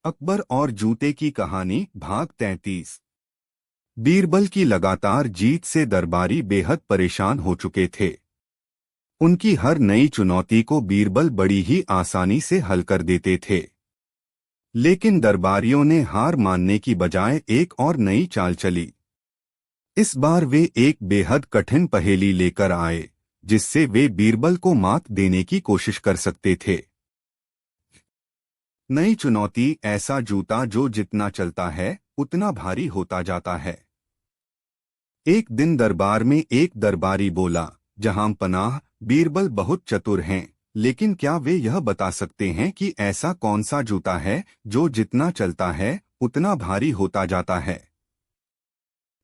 अकबर और जूते की कहानी भाग 33। बीरबल की लगातार जीत से दरबारी बेहद परेशान हो चुके थे। उनकी हर नई चुनौती को बीरबल बड़ी ही आसानी से हल कर देते थे। लेकिन दरबारियों ने हार मानने की बजाय एक और नई चाल चली। इस बार वे एक बेहद कठिन पहेली लेकर आए, जिससे वे बीरबल को मात देने की कोशिश कर सकते थे। नई चुनौती, ऐसा जूता जो जितना चलता है उतना भारी होता जाता है। एक दिन दरबार में एक दरबारी बोला, जहां पनाह, बीरबल बहुत चतुर हैं, लेकिन क्या वे यह बता सकते हैं कि ऐसा कौन सा जूता है जो जितना चलता है उतना भारी होता जाता है।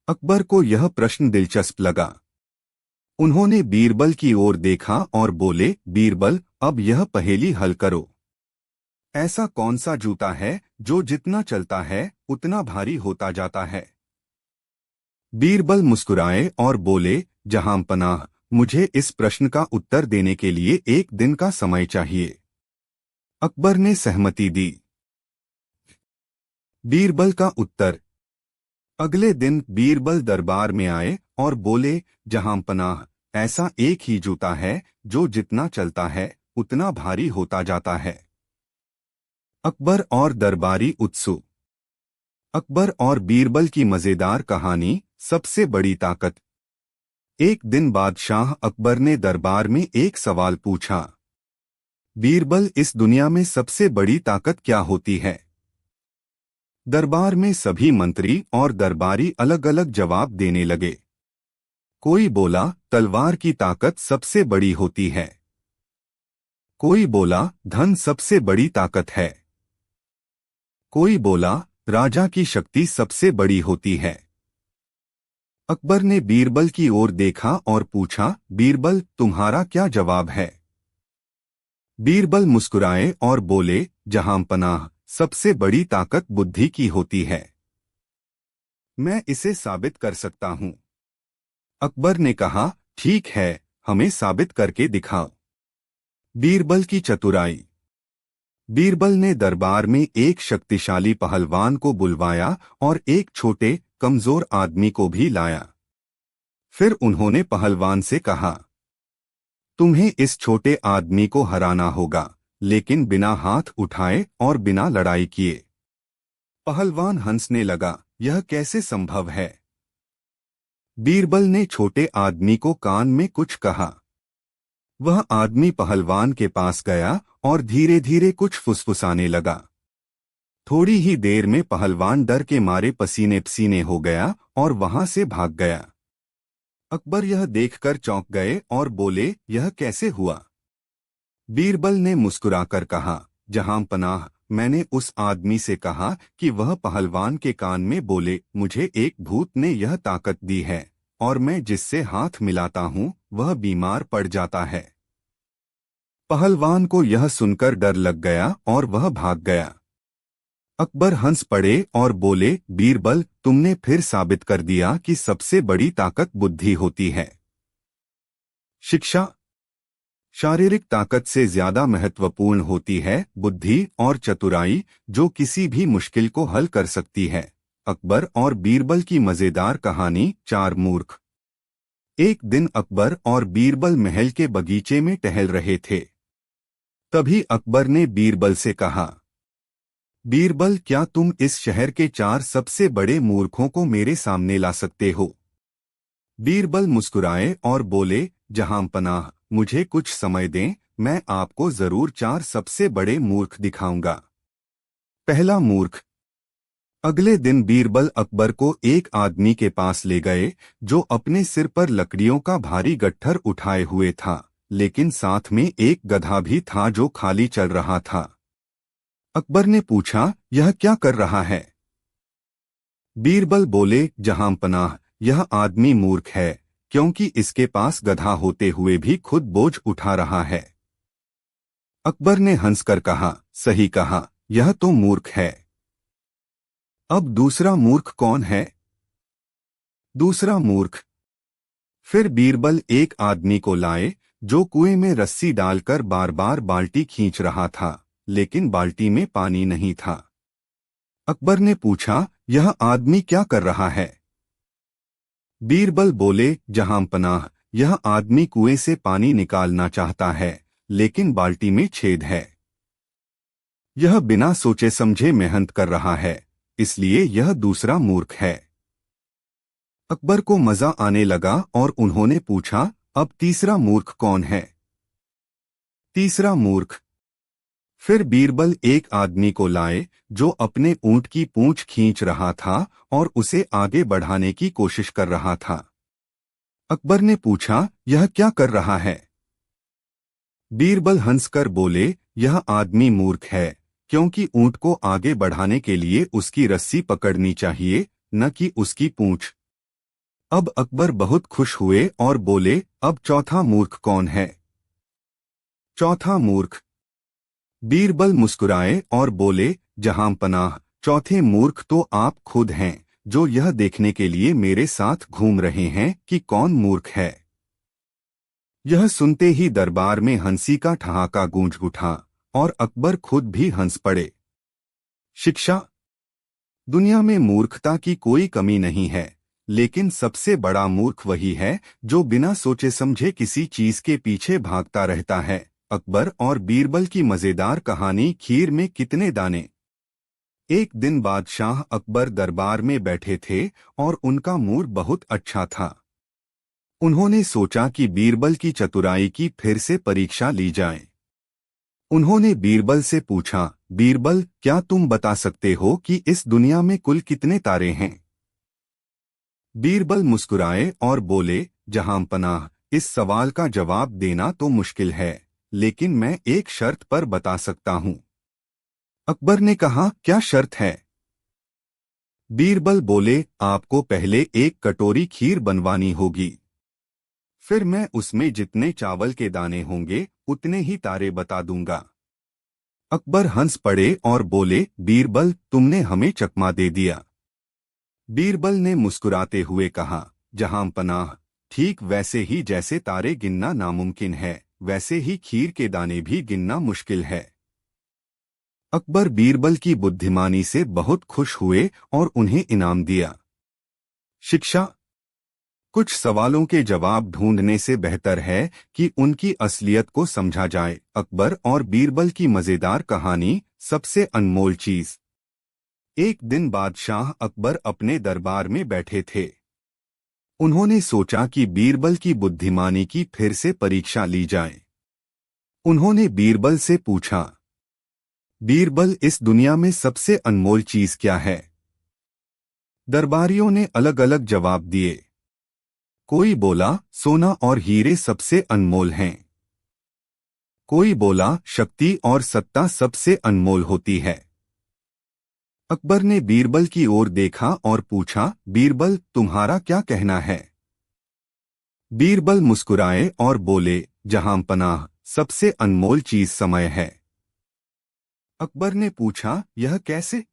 अकबर को यह प्रश्न दिलचस्प लगा। उन्होंने बीरबल की ओर देखा और बोले, बीरबल, अब यह पहेली हल करो। ऐसा कौन सा जूता है जो जितना चलता है उतना भारी होता जाता है। बीरबल मुस्कुराए और बोले, जहां पनाह, मुझे इस प्रश्न का उत्तर देने के लिए एक दिन का समय चाहिए। अकबर ने सहमति दी। बीरबल का उत्तर। अगले दिन बीरबल दरबार में आए और बोले, जहां पनाह, ऐसा एक ही जूता है जो जितना चलता है उतना भारी होता जाता है। अकबर और दरबारी उत्सुक। अकबर और बीरबल की मजेदार कहानी, सबसे बड़ी ताकत। एक दिन बादशाह अकबर ने दरबार में एक सवाल पूछा, बीरबल, इस दुनिया में सबसे बड़ी ताकत क्या होती है? दरबार में सभी मंत्री और दरबारी अलग अलग जवाब देने लगे। कोई बोला, तलवार की ताकत सबसे बड़ी होती है। कोई बोला, धन सबसे बड़ी ताकत है। कोई बोला, राजा की शक्ति सबसे बड़ी होती है। अकबर ने बीरबल की ओर देखा और पूछा, बीरबल, तुम्हारा क्या जवाब है? बीरबल मुस्कुराए और बोले, जहां पनाह, सबसे बड़ी ताकत बुद्धि की होती है। मैं इसे साबित कर सकता हूं। अकबर ने कहा, ठीक है, हमें साबित करके दिखाओ। बीरबल की चतुराई। बीरबल ने दरबार में एक शक्तिशाली पहलवान को बुलवाया और एक छोटे कमजोर आदमी को भी लाया। फिर उन्होंने पहलवान से कहा, तुम्हें इस छोटे आदमी को हराना होगा, लेकिन बिना हाथ उठाए और बिना लड़ाई किए। पहलवान हंसने लगा, यह कैसे संभव है? बीरबल ने छोटे आदमी को कान में कुछ कहा। वह आदमी पहलवान के पास गया और धीरे धीरे कुछ फुसफुसाने लगा। थोड़ी ही देर में पहलवान डर के मारे पसीने पसीने हो गया और वहां से भाग गया। अकबर यह देखकर चौंक गए और बोले, यह कैसे हुआ? बीरबल ने मुस्कुराकर कहा, जहां पनाह, मैंने उस आदमी से कहा कि वह पहलवान के कान में बोले, मुझे एक भूत ने यह ताकत दी है और मैं जिससे हाथ मिलाता हूं वह बीमार पड़ जाता है। पहलवान को यह सुनकर डर लग गया और वह भाग गया। अकबर हंस पड़े और बोले, बीरबल, तुमने फिर साबित कर दिया कि सबसे बड़ी ताकत बुद्धि होती है। शिक्षा। शारीरिक ताकत से ज्यादा महत्वपूर्ण होती है बुद्धि और चतुराई, जो किसी भी मुश्किल को हल कर सकती है। अकबर और बीरबल की मजेदार कहानी, चार मूर्ख। एक दिन अकबर और बीरबल महल के बगीचे में टहल रहे थे। तभी अकबर ने बीरबल से कहा, बीरबल, क्या तुम इस शहर के चार सबसे बड़े मूर्खों को मेरे सामने ला सकते हो? बीरबल मुस्कुराए और बोले, जहां पनाह, मुझे कुछ समय दें, मैं आपको जरूर चार सबसे बड़े मूर्ख दिखाऊंगा। पहला मूर्ख। अगले दिन बीरबल अकबर को एक आदमी के पास ले गए जो अपने सिर पर लकड़ियों का भारी गट्ठर उठाए हुए था, लेकिन साथ में एक गधा भी था जो खाली चल रहा था। अकबर ने पूछा, यह क्या कर रहा है? बीरबल बोले, जहां पनाह, यह आदमी मूर्ख है क्योंकि इसके पास गधा होते हुए भी खुद बोझ उठा रहा है। अकबर ने हंसकर कहा, सही कहा, यह तो मूर्ख है। अब दूसरा मूर्ख कौन है? दूसरा मूर्ख। फिर बीरबल एक आदमी को लाए जो कुएं में रस्सी डालकर बार बार बाल्टी खींच रहा था, लेकिन बाल्टी में पानी नहीं था। अकबर ने पूछा, यह आदमी क्या कर रहा है? बीरबल बोले, जहांपनाह, यह आदमी कुएं से पानी निकालना चाहता है, लेकिन बाल्टी में छेद है। यह बिना सोचे समझे मेहनत कर रहा है, इसलिए यह दूसरा मूर्ख है। अकबर को मजा आने लगा और उन्होंने पूछा, अब तीसरा मूर्ख कौन है? तीसरा मूर्ख। फिर बीरबल एक आदमी को लाए जो अपने ऊंट की पूंछ खींच रहा था और उसे आगे बढ़ाने की कोशिश कर रहा था। अकबर ने पूछा, यह क्या कर रहा है? बीरबल हंसकर बोले, यह आदमी मूर्ख है, क्योंकि ऊंट को आगे बढ़ाने के लिए उसकी रस्सी पकड़नी चाहिए, न कि उसकी पूंछ। अब अकबर बहुत खुश हुए और बोले, अब चौथा मूर्ख कौन है? चौथा मूर्ख। बीरबल मुस्कुराए और बोले, जहांपनाह, चौथे मूर्ख तो आप खुद हैं, जो यह देखने के लिए मेरे साथ घूम रहे हैं कि कौन मूर्ख है। यह सुनते ही दरबार में हंसी का ठहाका गूंज उठा और अकबर खुद भी हंस पड़े। शिक्षा। दुनिया में मूर्खता की कोई कमी नहीं है, लेकिन सबसे बड़ा मूर्ख वही है जो बिना सोचे समझे किसी चीज के पीछे भागता रहता है। अकबर और बीरबल की मजेदार कहानी, खीर में कितने दाने। एक दिन बादशाह अकबर दरबार में बैठे थे और उनका मूड बहुत अच्छा था। उन्होंने सोचा कि बीरबल की चतुराई की फिर से परीक्षा ली जाए। उन्होंने बीरबल से पूछा, बीरबल, क्या तुम बता सकते हो कि इस दुनिया में कुल कितने तारे हैं? बीरबल मुस्कुराए और बोले, जहांपनाह, इस सवाल का जवाब देना तो मुश्किल है, लेकिन मैं एक शर्त पर बता सकता हूं। अकबर ने कहा, क्या शर्त है? बीरबल बोले, आपको पहले एक कटोरी खीर बनवानी होगी, फिर मैं उसमें जितने चावल के दाने होंगे उतने ही तारे बता दूंगा। अकबर हंस पड़े और बोले, बीरबल, तुमने हमें चकमा दे दिया। बीरबल ने मुस्कुराते हुए कहा, जहांपनाह, ठीक वैसे ही जैसे तारे गिनना नामुमकिन है, वैसे ही खीर के दाने भी गिनना मुश्किल है। अकबर बीरबल की बुद्धिमानी से बहुत खुश हुए और उन्हें इनाम दिया। शिक्षा। कुछ सवालों के जवाब ढूंढने से बेहतर है कि उनकी असलियत को समझा जाए। अकबर और बीरबल की मजेदार कहानी, सबसे अनमोल चीज। एक दिन बादशाह अकबर अपने दरबार में बैठे थे। उन्होंने सोचा कि बीरबल की बुद्धिमानी की फिर से परीक्षा ली जाए। उन्होंने बीरबल से पूछा, बीरबल, इस दुनिया में सबसे अनमोल चीज क्या है? दरबारियों ने अलग अलग जवाब दिए। कोई बोला, सोना और हीरे सबसे अनमोल हैं। कोई बोला, शक्ति और सत्ता सबसे अनमोल होती है। अकबर ने बीरबल की ओर देखा और पूछा, बीरबल, तुम्हारा क्या कहना है? बीरबल मुस्कुराए और बोले, जहांपनाह, सबसे अनमोल चीज समय है। अकबर ने पूछा, यह कैसे?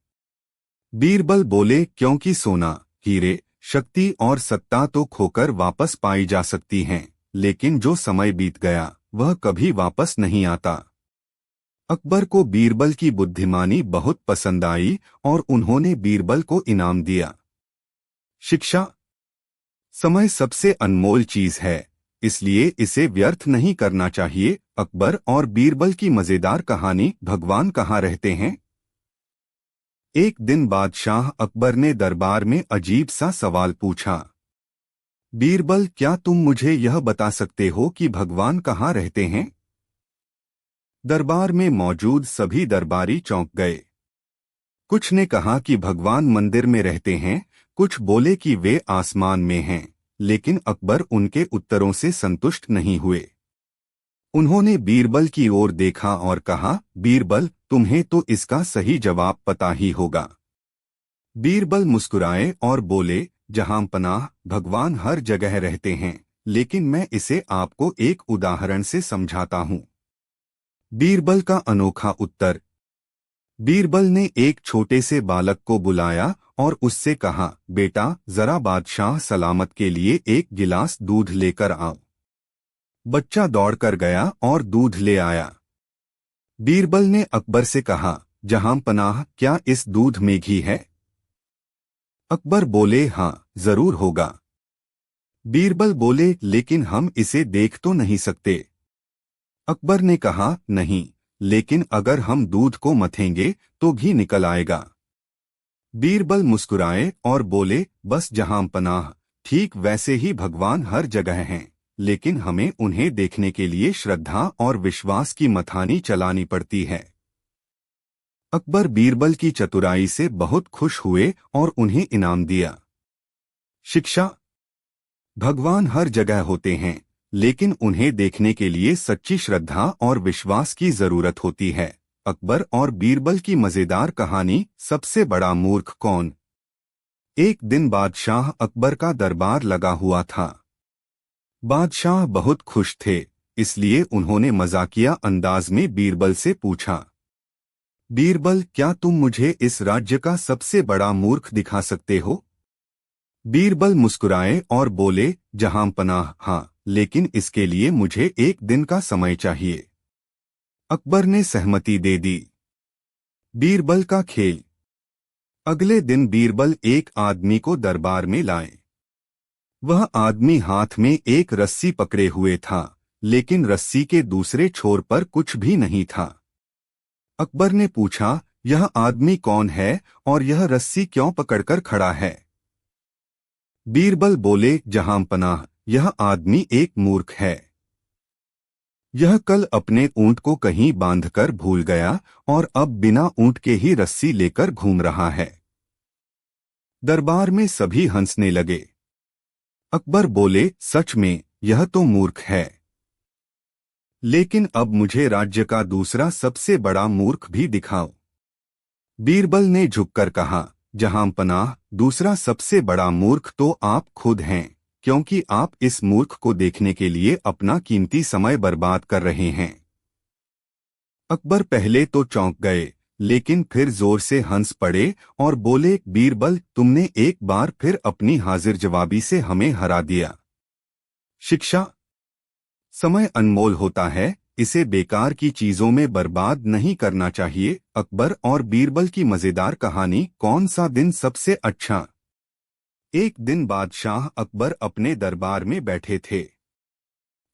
बीरबल बोले, क्योंकि सोना, हीरे, शक्ति और सत्ता तो खोकर वापस पाई जा सकती हैं, लेकिन जो समय बीत गया वह कभी वापस नहीं आता। अकबर को बीरबल की बुद्धिमानी बहुत पसंद आई और उन्होंने बीरबल को इनाम दिया। शिक्षा। समय सबसे अनमोल चीज है, इसलिए इसे व्यर्थ नहीं करना चाहिए। अकबर और बीरबल की मजेदार कहानी, भगवान कहाँ रहते हैं? एक दिन बादशाह अकबर ने दरबार में अजीब सा सवाल पूछा, बीरबल, क्या तुम मुझे यह बता सकते हो कि भगवान कहाँ रहते हैं? दरबार में मौजूद सभी दरबारी चौंक गए। कुछ ने कहा कि भगवान मंदिर में रहते हैं, कुछ बोले कि वे आसमान में हैं, लेकिन अकबर उनके उत्तरों से संतुष्ट नहीं हुए। उन्होंने बीरबल की ओर देखा और कहा, बीरबल, तुम्हें तो इसका सही जवाब पता ही होगा। बीरबल मुस्कुराए और बोले, जहांपनाह, भगवान हर जगह रहते हैं, लेकिन मैं इसे आपको एक उदाहरण से समझाता हूँ। बीरबल का अनोखा उत्तर। बीरबल ने एक छोटे से बालक को बुलाया और उससे कहा, बेटा, जरा बादशाह सलामत के लिए एक गिलास दूध लेकर आओ। बच्चा दौड़कर गया और दूध ले आया। बीरबल ने अकबर से कहा, जहां पनाह, क्या इस दूध में घी है? अकबर बोले, हाँ, जरूर होगा। बीरबल बोले, लेकिन हम इसे देख तो नहीं सकते। अकबर ने कहा, नहीं, लेकिन अगर हम दूध को मथेंगे तो घी निकल आएगा। बीरबल मुस्कुराए और बोले, बस जहां पनाह, ठीक वैसे ही भगवान हर जगह हैं, लेकिन हमें उन्हें देखने के लिए श्रद्धा और विश्वास की मथानी चलानी पड़ती है। अकबर बीरबल की चतुराई से बहुत खुश हुए और उन्हें इनाम दिया। शिक्षा। भगवान हर जगह होते हैं, लेकिन उन्हें देखने के लिए सच्ची श्रद्धा और विश्वास की जरूरत होती है। अकबर और बीरबल की मजेदार कहानी, सबसे बड़ा मूर्ख कौन। एक दिन बादशाह अकबर का दरबार लगा हुआ था। बादशाह बहुत खुश थे, इसलिए उन्होंने मजाकिया अंदाज में बीरबल से पूछा, बीरबल, क्या तुम मुझे इस राज्य का सबसे बड़ा मूर्ख दिखा सकते हो? बीरबल मुस्कुराए और बोले, जहां पनाह, हाँ, लेकिन इसके लिए मुझे एक दिन का समय चाहिए। अकबर ने सहमति दे दी। बीरबल का खेल। अगले दिन बीरबल एक आदमी को दरबार में लाए। वह आदमी हाथ में एक रस्सी पकड़े हुए था, लेकिन रस्सी के दूसरे छोर पर कुछ भी नहीं था। अकबर ने पूछा, यह आदमी कौन है और यह रस्सी क्यों पकड़कर खड़ा है? बीरबल बोले, जहां पनाह, यह आदमी एक मूर्ख है। यह कल अपने ऊंट को कहीं बांधकर भूल गया और अब बिना ऊंट के ही रस्सी लेकर घूम रहा है। दरबार में सभी हंसने लगे। अकबर बोले, सच में यह तो मूर्ख है, लेकिन अब मुझे राज्य का दूसरा सबसे बड़ा मूर्ख भी दिखाओ। बीरबल ने झुककर कहा, जहां पनाह, दूसरा सबसे बड़ा मूर्ख तो आप खुद हैं, क्योंकि आप इस मूर्ख को देखने के लिए अपना कीमती समय बर्बाद कर रहे हैं। अकबर पहले तो चौंक गए, लेकिन फिर जोर से हंस पड़े और बोले, बीरबल, तुमने एक बार फिर अपनी हाजिर जवाबी से हमें हरा दिया। शिक्षा। समय अनमोल होता है, इसे बेकार की चीजों में बर्बाद नहीं करना चाहिए। अकबर और बीरबल की मजेदार कहानी, कौन सा दिन सबसे अच्छा। एक दिन बादशाह अकबर अपने दरबार में बैठे थे।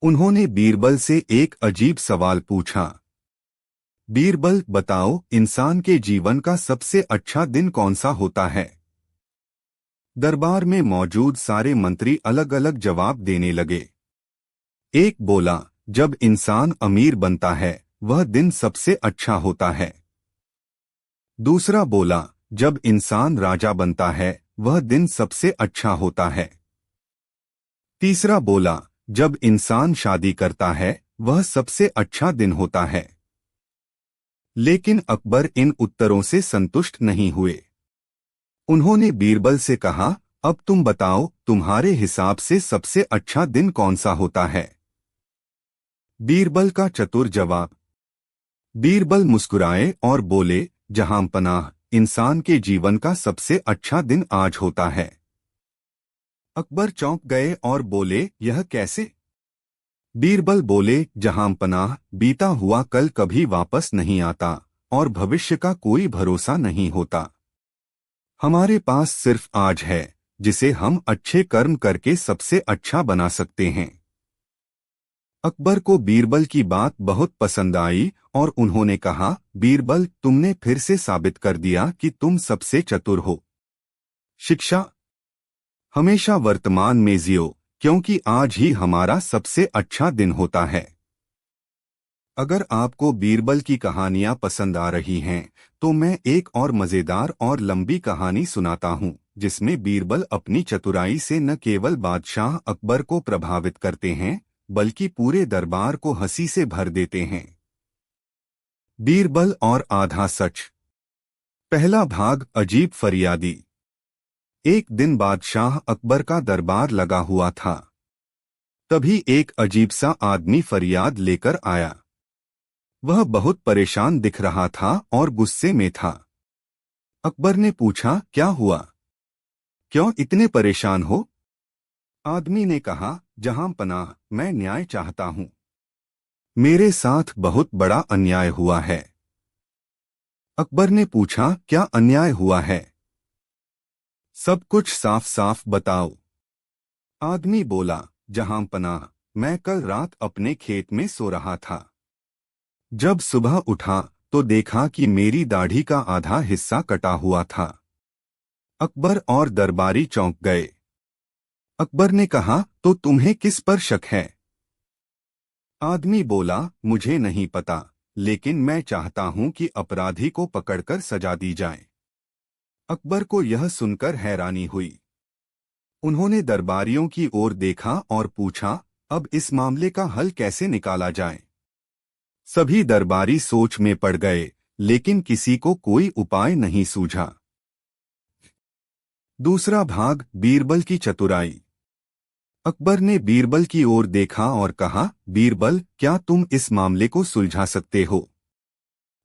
उन्होंने बीरबल से एक अजीब सवाल पूछा, बीरबल, बताओ, इंसान के जीवन का सबसे अच्छा दिन कौन सा होता है? दरबार में मौजूद सारे मंत्री अलग अलग जवाब देने लगे। एक बोला, जब इंसान अमीर बनता है वह दिन सबसे अच्छा होता है। दूसरा बोला, जब इंसान राजा बनता है वह दिन सबसे अच्छा होता है। तीसरा बोला, जब इंसान शादी करता है वह सबसे अच्छा दिन होता है। लेकिन अकबर इन उत्तरों से संतुष्ट नहीं हुए। उन्होंने बीरबल से कहा, अब तुम बताओ, तुम्हारे हिसाब से सबसे अच्छा दिन कौन सा होता है? बीरबल का चतुर जवाब। बीरबल मुस्कुराए और बोले, जहां पनाह, इंसान के जीवन का सबसे अच्छा दिन आज होता है। अकबर चौंक गए और बोले, यह कैसे? बीरबल बोले, जहां पनाह, बीता हुआ कल कभी वापस नहीं आता और भविष्य का कोई भरोसा नहीं होता। हमारे पास सिर्फ आज है, जिसे हम अच्छे कर्म करके सबसे अच्छा बना सकते हैं। अकबर को बीरबल की बात बहुत पसंद आई और उन्होंने कहा, बीरबल, तुमने फिर से साबित कर दिया कि तुम सबसे चतुर हो। शिक्षा। हमेशा वर्तमान में जियो, क्योंकि आज ही हमारा सबसे अच्छा दिन होता है। अगर आपको बीरबल की कहानियां पसंद आ रही हैं, तो मैं एक और मजेदार और लंबी कहानी सुनाता हूं, जिसमें बीरबल अपनी चतुराई से न केवल बादशाह अकबर को प्रभावित करते हैं, बल्कि पूरे दरबार को हंसी से भर देते हैं। बीरबल और आधा सच। पहला भाग, अजीब फरियादी। एक दिन बादशाह अकबर का दरबार लगा हुआ था। तभी एक अजीब सा आदमी फरियाद लेकर आया। वह बहुत परेशान दिख रहा था और गुस्से में था। अकबर ने पूछा, क्या हुआ? क्यों इतने परेशान हो? आदमी ने कहा, जहां पनाह, मैं न्याय चाहता हूं। मेरे साथ बहुत बड़ा अन्याय हुआ है। अकबर ने पूछा, क्या अन्याय हुआ है? सब कुछ साफ साफ बताओ। आदमी बोला, जहां पनाह, मैं कल रात अपने खेत में सो रहा था। जब सुबह उठा तो देखा कि मेरी दाढ़ी का आधा हिस्सा कटा हुआ था। अकबर और दरबारी चौंक गए। अकबर ने कहा, तो तुम्हें किस पर शक है? आदमी बोला, मुझे नहीं पता, लेकिन मैं चाहता हूं कि अपराधी को पकड़कर सजा दी जाए। अकबर को यह सुनकर हैरानी हुई। उन्होंने दरबारियों की ओर देखा और पूछा, अब इस मामले का हल कैसे निकाला जाए? सभी दरबारी सोच में पड़ गए, लेकिन किसी को कोई उपाय नहीं सूझा। दूसरा भाग, बीरबल की चतुराई। अकबर ने बीरबल की ओर देखा और कहा, बीरबल, क्या तुम इस मामले को सुलझा सकते हो?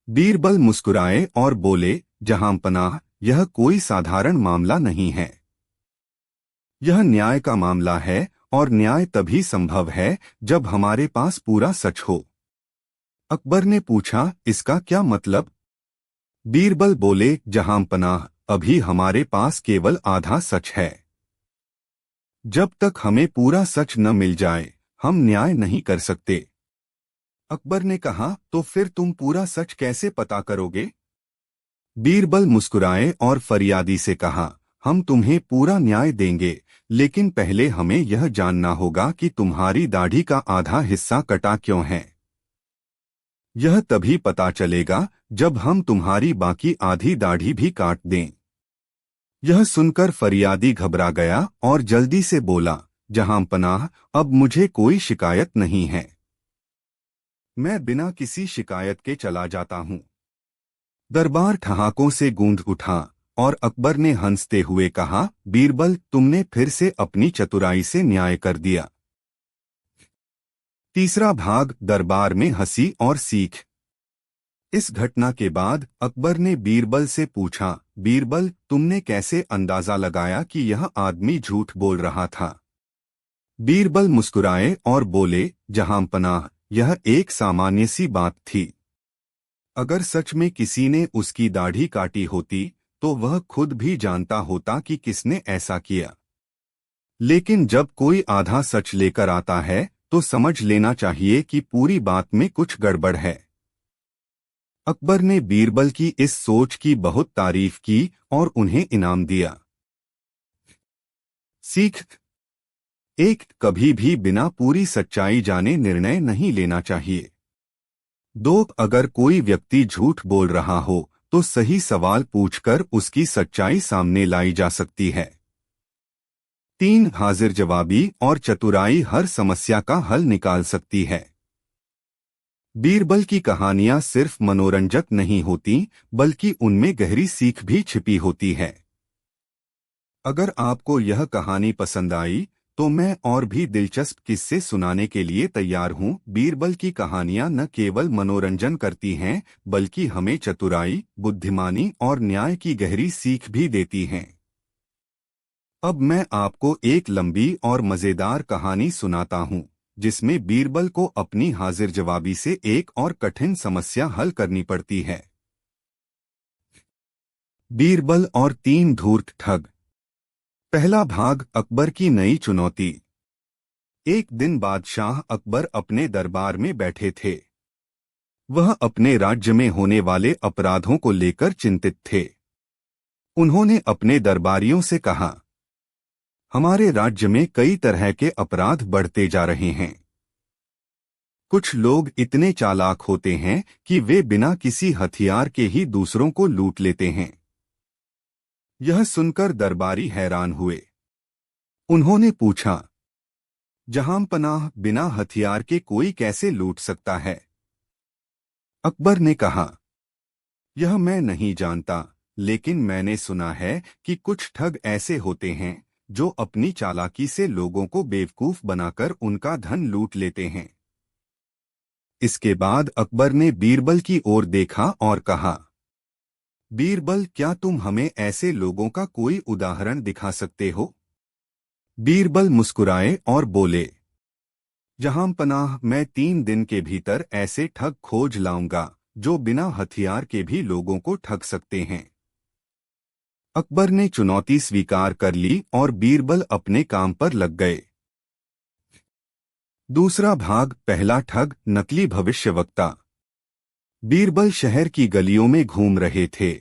बीरबल मुस्कुराए और बोले, जहां पनाह, यह कोई साधारण मामला नहीं है। यह न्याय का मामला है, और न्याय तभी संभव है जब हमारे पास पूरा सच हो। अकबर ने पूछा, इसका क्या मतलब? बीरबल बोले, जहां पनाह, अभी हमारे पास केवल आधा सच है। जब तक हमें पूरा सच न मिल जाए, हम न्याय नहीं कर सकते। अकबर ने कहा, तो फिर तुम पूरा सच कैसे पता करोगे? बीरबल मुस्कुराए और फरियादी से कहा, हम तुम्हें पूरा न्याय देंगे, लेकिन पहले हमें यह जानना होगा कि तुम्हारी दाढ़ी का आधा हिस्सा कटा क्यों है। यह तभी पता चलेगा जब हम तुम्हारी बाकी आधी दाढ़ी भी काट दें। यह सुनकर फरियादी घबरा गया और जल्दी से बोला, जहां पनाह, अब मुझे कोई शिकायत नहीं है। मैं बिना किसी शिकायत के चला जाता हूं। दरबार ठहाकों से गूंज उठा और अकबर ने हंसते हुए कहा, बीरबल, तुमने फिर से अपनी चतुराई से न्याय कर दिया। तीसरा भाग, दरबार में हंसी और सीख। इस घटना के बाद अकबर ने बीरबल से पूछा, बीरबल, तुमने कैसे अंदाजा लगाया कि यह आदमी झूठ बोल रहा था? बीरबल मुस्कुराए और बोले, जहां पनाह, यह एक सामान्य सी बात थी। अगर सच में किसी ने उसकी दाढ़ी काटी होती तो वह खुद भी जानता होता कि किसने ऐसा किया। लेकिन जब कोई आधा सच लेकर आता है तो समझ लेना चाहिए कि पूरी बात में कुछ गड़बड़ है। अकबर ने बीरबल की इस सोच की बहुत तारीफ की और उन्हें इनाम दिया। सीख एक, कभी भी बिना पूरी सच्चाई जाने निर्णय नहीं लेना चाहिए। दो, अगर कोई व्यक्ति झूठ बोल रहा हो तो सही सवाल पूछकर उसकी सच्चाई सामने लाई जा सकती है। तीन, हाजिर जवाबी और चतुराई हर समस्या का हल निकाल सकती है। बीरबल की कहानियां सिर्फ मनोरंजक नहीं होती, बल्कि उनमें गहरी सीख भी छिपी होती है। अगर आपको यह कहानी पसंद आई तो मैं और भी दिलचस्प किस्से सुनाने के लिए तैयार हूँ। बीरबल की कहानियां न केवल मनोरंजन करती हैं, बल्कि हमें चतुराई, बुद्धिमानी और न्याय की गहरी सीख भी देती हैं। अब मैं आपको एक लंबी और मजेदार कहानी सुनाता हूँ, जिसमें बीरबल को अपनी हाजिर जवाबी से एक और कठिन समस्या हल करनी पड़ती है। बीरबल और तीन धूर्त ठग। पहला भाग, अकबर की नई चुनौती। एक दिन बादशाह अकबर अपने दरबार में बैठे थे। वह अपने राज्य में होने वाले अपराधों को लेकर चिंतित थे। उन्होंने अपने दरबारियों से कहा, हमारे राज्य में कई तरह के अपराध बढ़ते जा रहे हैं। कुछ लोग इतने चालाक होते हैं कि वे बिना किसी हथियार के ही दूसरों को लूट लेते हैं। यह सुनकर दरबारी हैरान हुए। उन्होंने पूछा, जहां पनाह, बिना हथियार के कोई कैसे लूट सकता है? अकबर ने कहा, यह मैं नहीं जानता, लेकिन मैंने सुना है कि कुछ ठग ऐसे होते हैं जो अपनी चालाकी से लोगों को बेवकूफ बनाकर उनका धन लूट लेते हैं। इसके बाद अकबर ने बीरबल की ओर देखा और कहा, बीरबल, क्या तुम हमें ऐसे लोगों का कोई उदाहरण दिखा सकते हो? बीरबल मुस्कुराए और बोले, जहां पनाह, मैं 3 दिन के भीतर ऐसे ठग खोज लाऊंगा जो बिना हथियार के भी लोगों को ठग सकते हैं। अकबर ने चुनौती स्वीकार कर ली और बीरबल अपने काम पर लग गए। दूसरा भाग, पहला ठग, नकली भविष्यवक्ता। बीरबल शहर की गलियों में घूम रहे थे।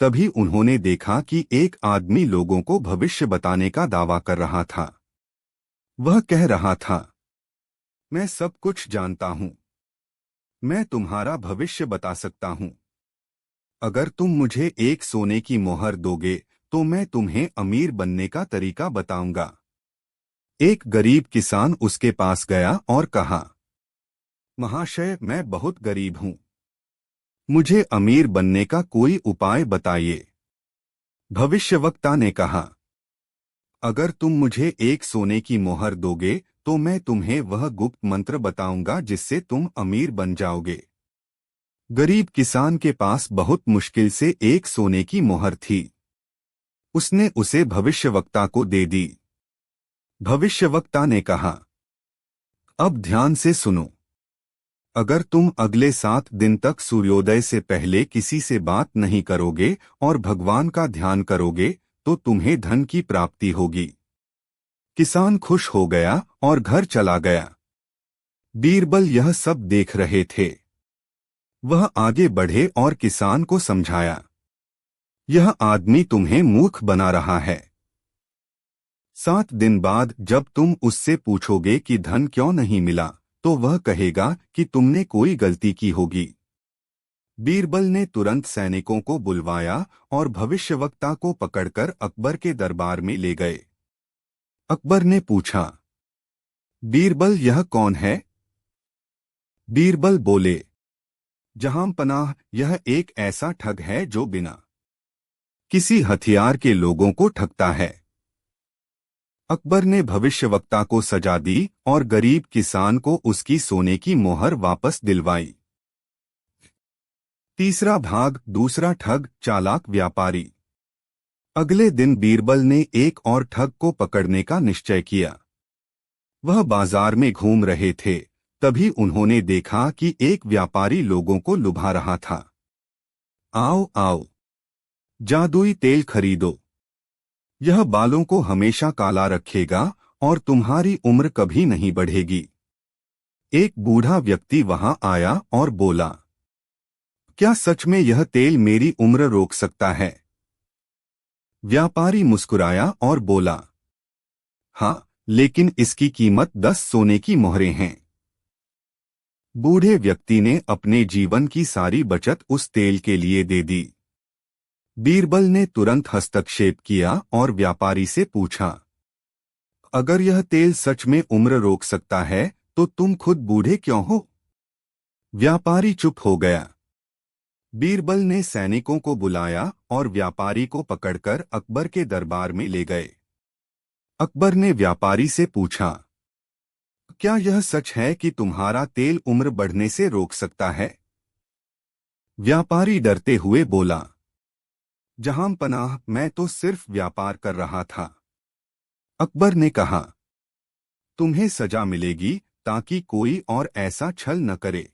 तभी उन्होंने देखा कि एक आदमी लोगों को भविष्य बताने का दावा कर रहा था। वह कह रहा था, मैं सब कुछ जानता हूं। मैं तुम्हारा भविष्य बता सकता हूं। अगर तुम मुझे एक सोने की मोहर दोगे तो मैं तुम्हें अमीर बनने का तरीका बताऊंगा। एक गरीब किसान उसके पास गया और कहा, महाशय, मैं बहुत गरीब हूं। मुझे अमीर बनने का कोई उपाय बताइए। भविष्यवक्ता ने कहा, अगर तुम मुझे एक सोने की मोहर दोगे तो मैं तुम्हें वह गुप्त मंत्र बताऊंगा जिससे तुम अमीर बन जाओगे। गरीब किसान के पास बहुत मुश्किल से एक सोने की मोहर थी। उसने उसे भविष्यवक्ता को दे दी। भविष्यवक्ता ने कहा, अब ध्यान से सुनो। अगर तुम अगले 7 दिन तक सूर्योदय से पहले किसी से बात नहीं करोगे और भगवान का ध्यान करोगे तो तुम्हें धन की प्राप्ति होगी। किसान खुश हो गया और घर चला गया। बीरबल यह सब देख रहे थे। वह आगे बढ़े और किसान को समझाया, यह आदमी तुम्हें मूर्ख बना रहा है। 7 दिन बाद जब तुम उससे पूछोगे कि धन क्यों नहीं मिला तो वह कहेगा कि तुमने कोई गलती की होगी। बीरबल ने तुरंत सैनिकों को बुलवाया और भविष्यवक्ता को पकड़कर अकबर के दरबार में ले गए। अकबर ने पूछा, बीरबल, यह कौन है? बीरबल बोले, जहांपनाह, यह एक ऐसा ठग है जो बिना किसी हथियार के लोगों को ठगता है। अकबर ने भविष्यवक्ता को सजा दी और गरीब किसान को उसकी सोने की मोहर वापस दिलवाई। तीसरा भाग, दूसरा ठग, चालाक व्यापारी। अगले दिन बीरबल ने एक और ठग को पकड़ने का निश्चय किया। वह बाजार में घूम रहे थे। तभी उन्होंने देखा कि एक व्यापारी लोगों को लुभा रहा था। आओ आओ, जादुई तेल खरीदो। यह बालों को हमेशा काला रखेगा और तुम्हारी उम्र कभी नहीं बढ़ेगी। एक बूढ़ा व्यक्ति वहां आया और बोला, क्या सच में यह तेल मेरी उम्र रोक सकता है? व्यापारी मुस्कुराया और बोला, हाँ, लेकिन इसकी कीमत 10 सोने की मोहरें हैं। बूढ़े व्यक्ति ने अपने जीवन की सारी बचत उस तेल के लिए दे दी। बीरबल ने तुरंत हस्तक्षेप किया और व्यापारी से पूछा, अगर यह तेल सच में उम्र रोक सकता है तो तुम खुद बूढ़े क्यों हो? व्यापारी चुप हो गया। बीरबल ने सैनिकों को बुलाया और व्यापारी को पकड़कर अकबर के दरबार में ले गए। अकबर ने व्यापारी से पूछा, क्या यह सच है कि तुम्हारा तेल उम्र बढ़ने से रोक सकता है? व्यापारी डरते हुए बोला, जहांपनाह, मैं तो सिर्फ व्यापार कर रहा था। अकबर ने कहा, तुम्हें सजा मिलेगी ताकि कोई और ऐसा छल न करे।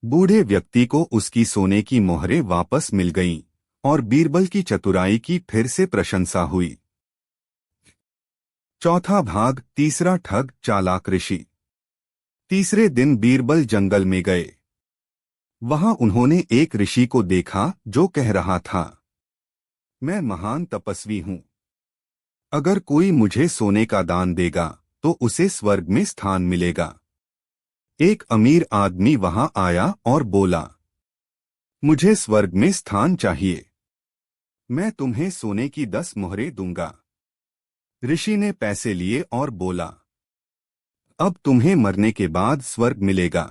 बूढ़े व्यक्ति को उसकी सोने की मोहरें वापस मिल गईं और बीरबल की चतुराई की फिर से प्रशंसा हुई। चौथा भाग, तीसरा ठग, चालाक ऋषि। तीसरे दिन बीरबल जंगल में गए। वहां उन्होंने एक ऋषि को देखा जो कह रहा था, मैं महान तपस्वी हूं। अगर कोई मुझे सोने का दान देगा तो उसे स्वर्ग में स्थान मिलेगा। एक अमीर आदमी वहां आया और बोला, मुझे स्वर्ग में स्थान चाहिए। मैं तुम्हें सोने की 10 मोहरें दूंगा। ऋषि ने पैसे लिए और बोला, अब तुम्हें मरने के बाद स्वर्ग मिलेगा।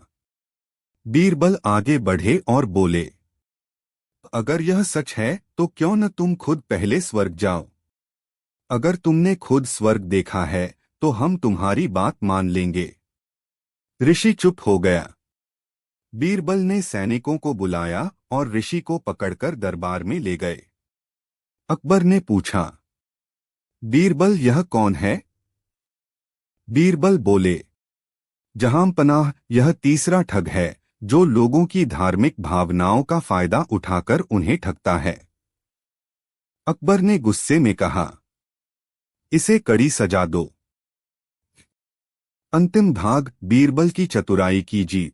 बीरबल आगे बढ़े और बोले, अगर यह सच है तो क्यों न तुम खुद पहले स्वर्ग जाओ। अगर तुमने खुद स्वर्ग देखा है तो हम तुम्हारी बात मान लेंगे। ऋषि चुप हो गया। बीरबल ने सैनिकों को बुलाया और ऋषि को पकड़कर दरबार में ले गए। अकबर ने पूछा, बीरबल, यह कौन है? बीरबल बोले, जहांपनाह, यह तीसरा ठग है जो लोगों की धार्मिक भावनाओं का फायदा उठाकर उन्हें ठगता है। अकबर ने गुस्से में कहा, इसे कड़ी सजा दो। अंतिम भाग, बीरबल की चतुराई की जीत।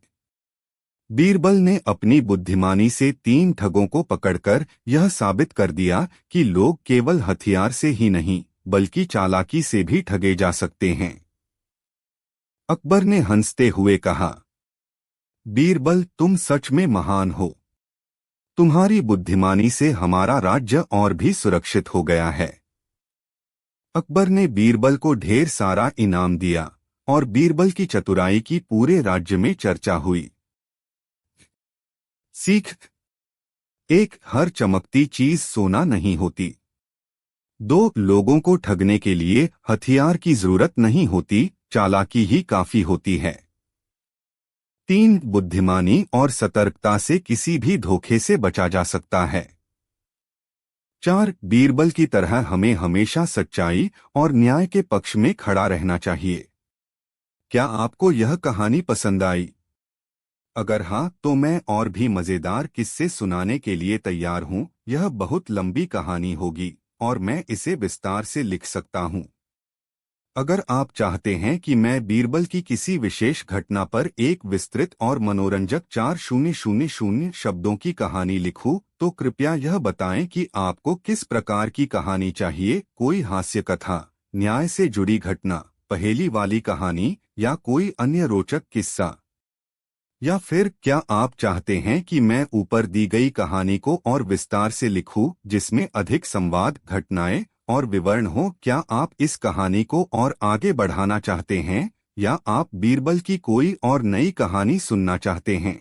बीरबल ने अपनी बुद्धिमानी से 3 ठगों को पकड़कर यह साबित कर दिया कि लोग केवल हथियार से ही नहीं बल्कि चालाकी से भी ठगे जा सकते हैं। अकबर ने हंसते हुए कहा, बीरबल, तुम सच में महान हो। तुम्हारी बुद्धिमानी से हमारा राज्य और भी सुरक्षित हो गया है। अकबर ने बीरबल को ढेर सारा इनाम दिया और बीरबल की चतुराई की पूरे राज्य में चर्चा हुई। सीख 1, हर चमकती चीज सोना नहीं होती। 2, लोगों को ठगने के लिए हथियार की जरूरत नहीं होती, चालाकी ही काफी होती है। 3, बुद्धिमानी और सतर्कता से किसी भी धोखे से बचा जा सकता है। 4, बीरबल की तरह हमें हमेशा सच्चाई और न्याय के पक्ष में खड़ा रहना चाहिए। क्या आपको यह कहानी पसंद आई? अगर हाँ, तो मैं और भी मजेदार किस्से सुनाने के लिए तैयार हूँ। यह बहुत लंबी कहानी होगी और मैं इसे विस्तार से लिख सकता हूँ। अगर आप चाहते हैं कि मैं बीरबल की किसी विशेष घटना पर एक विस्तृत और मनोरंजक 4000 शब्दों की कहानी लिखूं, तो कृपया यह बताएं कि आपको किस प्रकार की कहानी चाहिए। कोई हास्य कथा, न्याय से जुड़ी घटना, पहेली वाली कहानी या कोई अन्य रोचक किस्सा? या फिर क्या आप चाहते हैं कि मैं ऊपर दी गई कहानी को और विस्तार से लिखूं, जिसमें अधिक संवाद, घटनाएं और विवरण हो? क्या आप इस कहानी को और आगे बढ़ाना चाहते हैं या आप बीरबल की कोई और नई कहानी सुनना चाहते हैं?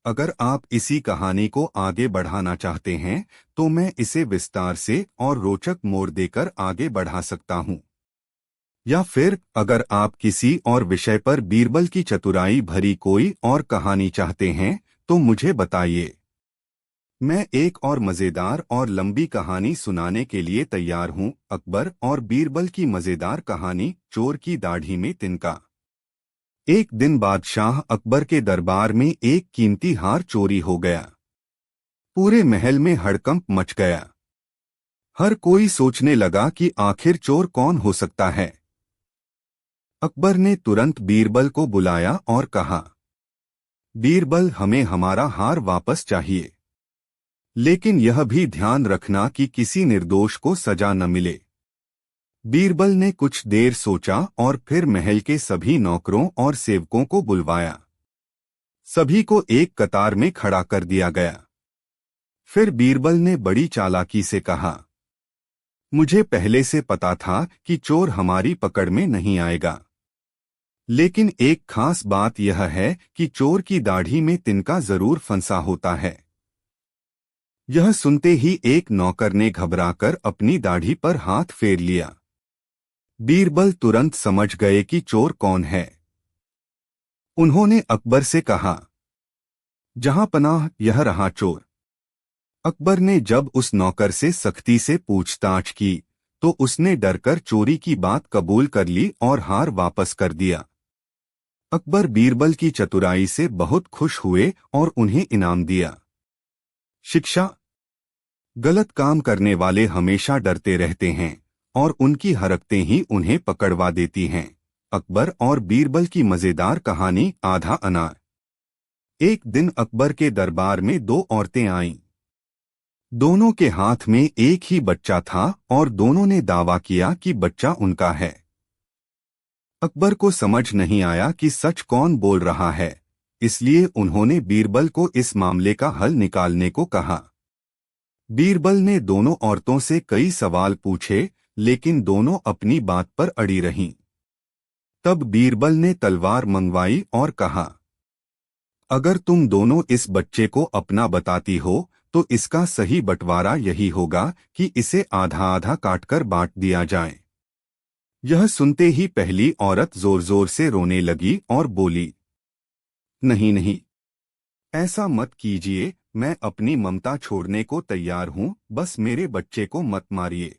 अगर आप इसी कहानी को आगे बढ़ाना चाहते हैं, तो मैं इसे विस्तार से और रोचक मोड़ देकर आगे बढ़ा सकता हूं। या फिर अगर आप किसी और विषय पर बीरबल की चतुराई भरी कोई और कहानी चाहते हैं, तो मुझे बताइए। मैं एक और मजेदार और लंबी कहानी सुनाने के लिए तैयार हूं। अकबर और बीरबल की मजेदार कहानी, चोर की दाढ़ी में तिनका। एक दिन बादशाह अकबर के दरबार में एक कीमती हार चोरी हो गया। पूरे महल में हड़कंप मच गया। हर कोई सोचने लगा कि आखिर चोर कौन हो सकता है। अकबर ने तुरंत बीरबल को बुलाया और कहा, बीरबल, हमें हमारा हार वापस चाहिए, लेकिन यह भी ध्यान रखना कि किसी निर्दोष को सजा न मिले। बीरबल ने कुछ देर सोचा और फिर महल के सभी नौकरों और सेवकों को बुलवाया। सभी को एक कतार में खड़ा कर दिया गया। फिर बीरबल ने बड़ी चालाकी से कहा, मुझे पहले से पता था कि चोर हमारी पकड़ में नहीं आएगा, लेकिन एक खास बात यह है कि चोर की दाढ़ी में तिनका जरूर फंसा होता है। यह सुनते ही एक नौकर ने घबराकर अपनी दाढ़ी पर हाथ फेर लिया। बीरबल तुरंत समझ गए कि चोर कौन है। उन्होंने अकबर से कहा, जहां पनाह, यह रहा चोर। अकबर ने जब उस नौकर से सख्ती से पूछताछ की, तो उसने डरकर चोरी की बात कबूल कर ली और हार वापस कर दिया। अकबर बीरबल की चतुराई से बहुत खुश हुए और उन्हें इनाम दिया। शिक्षा: गलत काम करने वाले हमेशा डरते रहते हैं और उनकी हरकतें ही उन्हें पकड़वा देती हैं। अकबर और बीरबल की मजेदार कहानी, आधा अनार। एक दिन अकबर के दरबार में 2 औरतें आईं। दोनों के हाथ में एक ही बच्चा था और दोनों ने दावा किया कि बच्चा उनका है। अकबर को समझ नहीं आया कि सच कौन बोल रहा है, इसलिए उन्होंने बीरबल को इस मामले का हल निकालने को कहा। बीरबल ने दोनों औरतों से कई सवाल पूछे, लेकिन दोनों अपनी बात पर अड़ी रहीं। तब बीरबल ने तलवार मंगवाई और कहा, अगर तुम दोनों इस बच्चे को अपना बताती हो, तो इसका सही बंटवारा यही होगा कि इसे आधा आधा काटकर बांट दिया जाए। यह सुनते ही पहली औरत जोर जोर से रोने लगी और बोली, नहीं नहीं, ऐसा मत कीजिए, मैं अपनी ममता छोड़ने को तैयार हूँ, बस मेरे बच्चे को मत मारिए।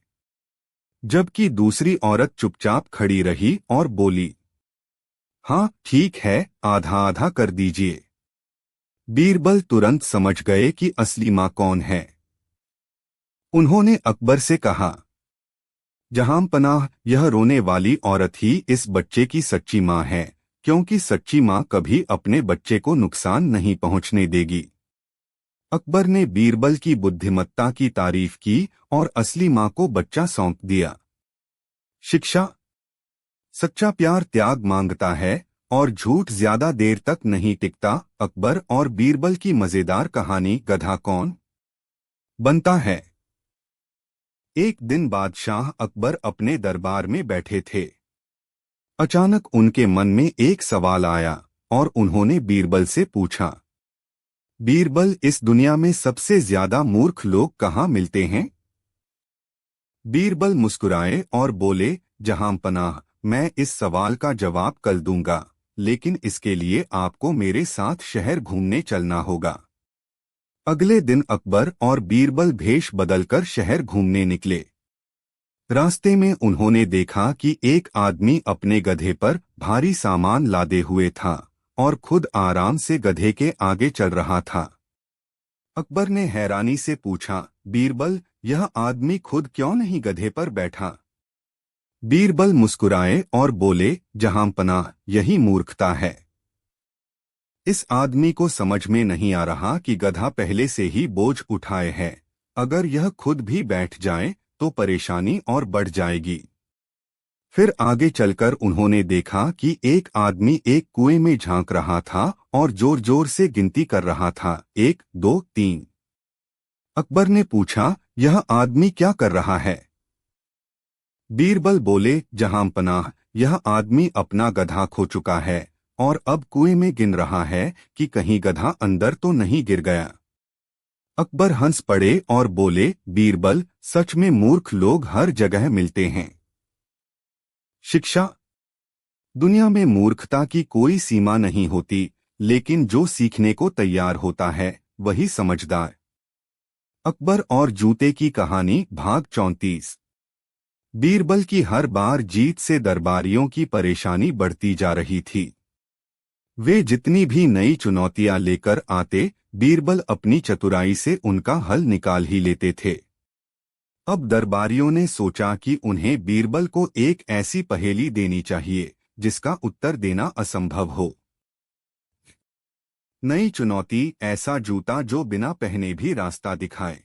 जबकि दूसरी औरत चुपचाप खड़ी रही और बोली, हाँ ठीक है, आधा आधा कर दीजिए। बीरबल तुरंत समझ गए कि असली माँ कौन है। उन्होंने अकबर से कहा, जहांपनाह, यह रोने वाली औरत ही इस बच्चे की सच्ची माँ है, क्योंकि सच्ची माँ कभी अपने बच्चे को नुकसान नहीं पहुंचने देगी। अकबर ने बीरबल की बुद्धिमत्ता की तारीफ की और असली माँ को बच्चा सौंप दिया। शिक्षा। सच्चा प्यार त्याग मांगता है और झूठ ज्यादा देर तक नहीं टिकता। अकबर और बीरबल की मजेदार कहानी। गधा कौन बनता है। एक दिन बादशाह अकबर अपने दरबार में बैठे थे। अचानक उनके मन में एक सवाल आया और उन्होंने बीरबल से पूछा, बीरबल, इस दुनिया में सबसे ज्यादा मूर्ख लोग कहाँ मिलते हैं। बीरबल मुस्कुराए और बोले, जहांपनाह, मैं इस सवाल का जवाब कल दूंगा, लेकिन इसके लिए आपको मेरे साथ शहर घूमने चलना होगा। अगले दिन अकबर और बीरबल भेष बदलकर शहर घूमने निकले। रास्ते में उन्होंने देखा कि एक आदमी अपने गधे पर भारी सामान लादे हुए था और खुद आराम से गधे के आगे चल रहा था। अकबर ने हैरानी से पूछा, बीरबल, यह आदमी खुद क्यों नहीं गधे पर बैठा। बीरबल मुस्कुराए और बोले, जहांपनाह, यही मूर्खता है। इस आदमी को समझ में नहीं आ रहा कि गधा पहले से ही बोझ उठाए है। अगर यह खुद भी बैठ जाए तो परेशानी और बढ़ जाएगी। फिर आगे चलकर उन्होंने देखा कि एक आदमी एक कुएं में झांक रहा था और जोर जोर से गिनती कर रहा था, 1 2 3। अकबर ने पूछा, यह आदमी क्या कर रहा है। बीरबल बोले, जहांपनाह, यह आदमी अपना गधा खो चुका है और अब कुएं में गिन रहा है कि कहीं गधा अंदर तो नहीं गिर गया। अकबर हंस पड़े और बोले, बीरबल, सच में मूर्ख लोग हर जगह मिलते हैं। शिक्षा। दुनिया में मूर्खता की कोई सीमा नहीं होती, लेकिन जो सीखने को तैयार होता है वही समझदार। अकबर और जूते की कहानी। भाग 34। बीरबल की हर बार जीत से दरबारियों की परेशानी बढ़ती जा रही थी। वे जितनी भी नई चुनौतियां लेकर आते, बीरबल अपनी चतुराई से उनका हल निकाल ही लेते थे। अब दरबारियों ने सोचा कि उन्हें बीरबल को एक ऐसी पहेली देनी चाहिए जिसका उत्तर देना असंभव हो। नई चुनौती, ऐसा जूता जो बिना पहने भी रास्ता दिखाए।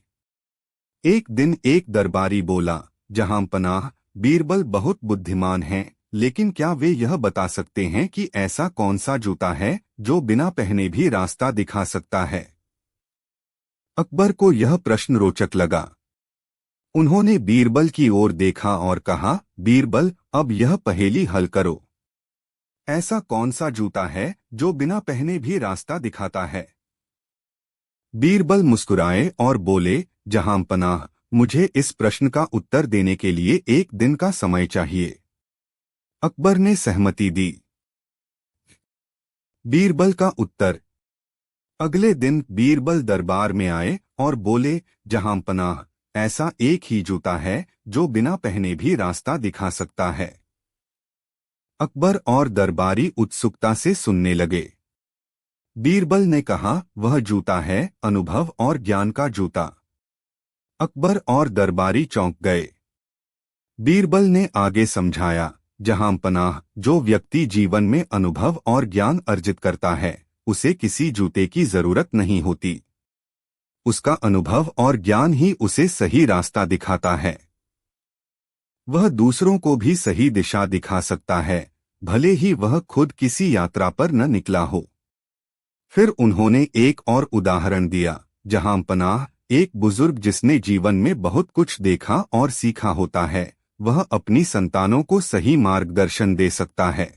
एक दिन एक दरबारी बोला, जहांपनाह, बीरबल बहुत बुद्धिमान हैं, लेकिन क्या वे यह बता सकते हैं कि ऐसा कौन सा जूता है जो बिना पहने भी रास्ता दिखा सकता है। अकबर को यह प्रश्न रोचक लगा। उन्होंने बीरबल की ओर देखा और कहा, बीरबल, अब यह पहेली हल करो। ऐसा कौन सा जूता है जो बिना पहने भी रास्ता दिखाता है। बीरबल मुस्कुराए और बोले, जहांपनाह, मुझे इस प्रश्न का उत्तर देने के लिए 1 दिन का समय चाहिए। अकबर ने सहमति दी। बीरबल का उत्तर। अगले दिन बीरबल दरबार में आए और बोले, जहांपनाह, ऐसा एक ही जूता है जो बिना पहने भी रास्ता दिखा सकता है। अकबर और दरबारी उत्सुकता से सुनने लगे। बीरबल ने कहा, वह जूता है अनुभव और ज्ञान का जूता। अकबर और दरबारी चौंक गए। बीरबल ने आगे समझाया, जहांपनाह, जो व्यक्ति जीवन में अनुभव और ज्ञान अर्जित करता है उसे किसी जूते की जरूरत नहीं होती। उसका अनुभव और ज्ञान ही उसे सही रास्ता दिखाता है। वह दूसरों को भी सही दिशा दिखा सकता है, भले ही वह खुद किसी यात्रा पर न निकला हो। फिर उन्होंने एक और उदाहरण दिया, जहांपनाह, एक बुजुर्ग जिसने जीवन में बहुत कुछ देखा और सीखा होता है, वह अपनी संतानों को सही मार्गदर्शन दे सकता है।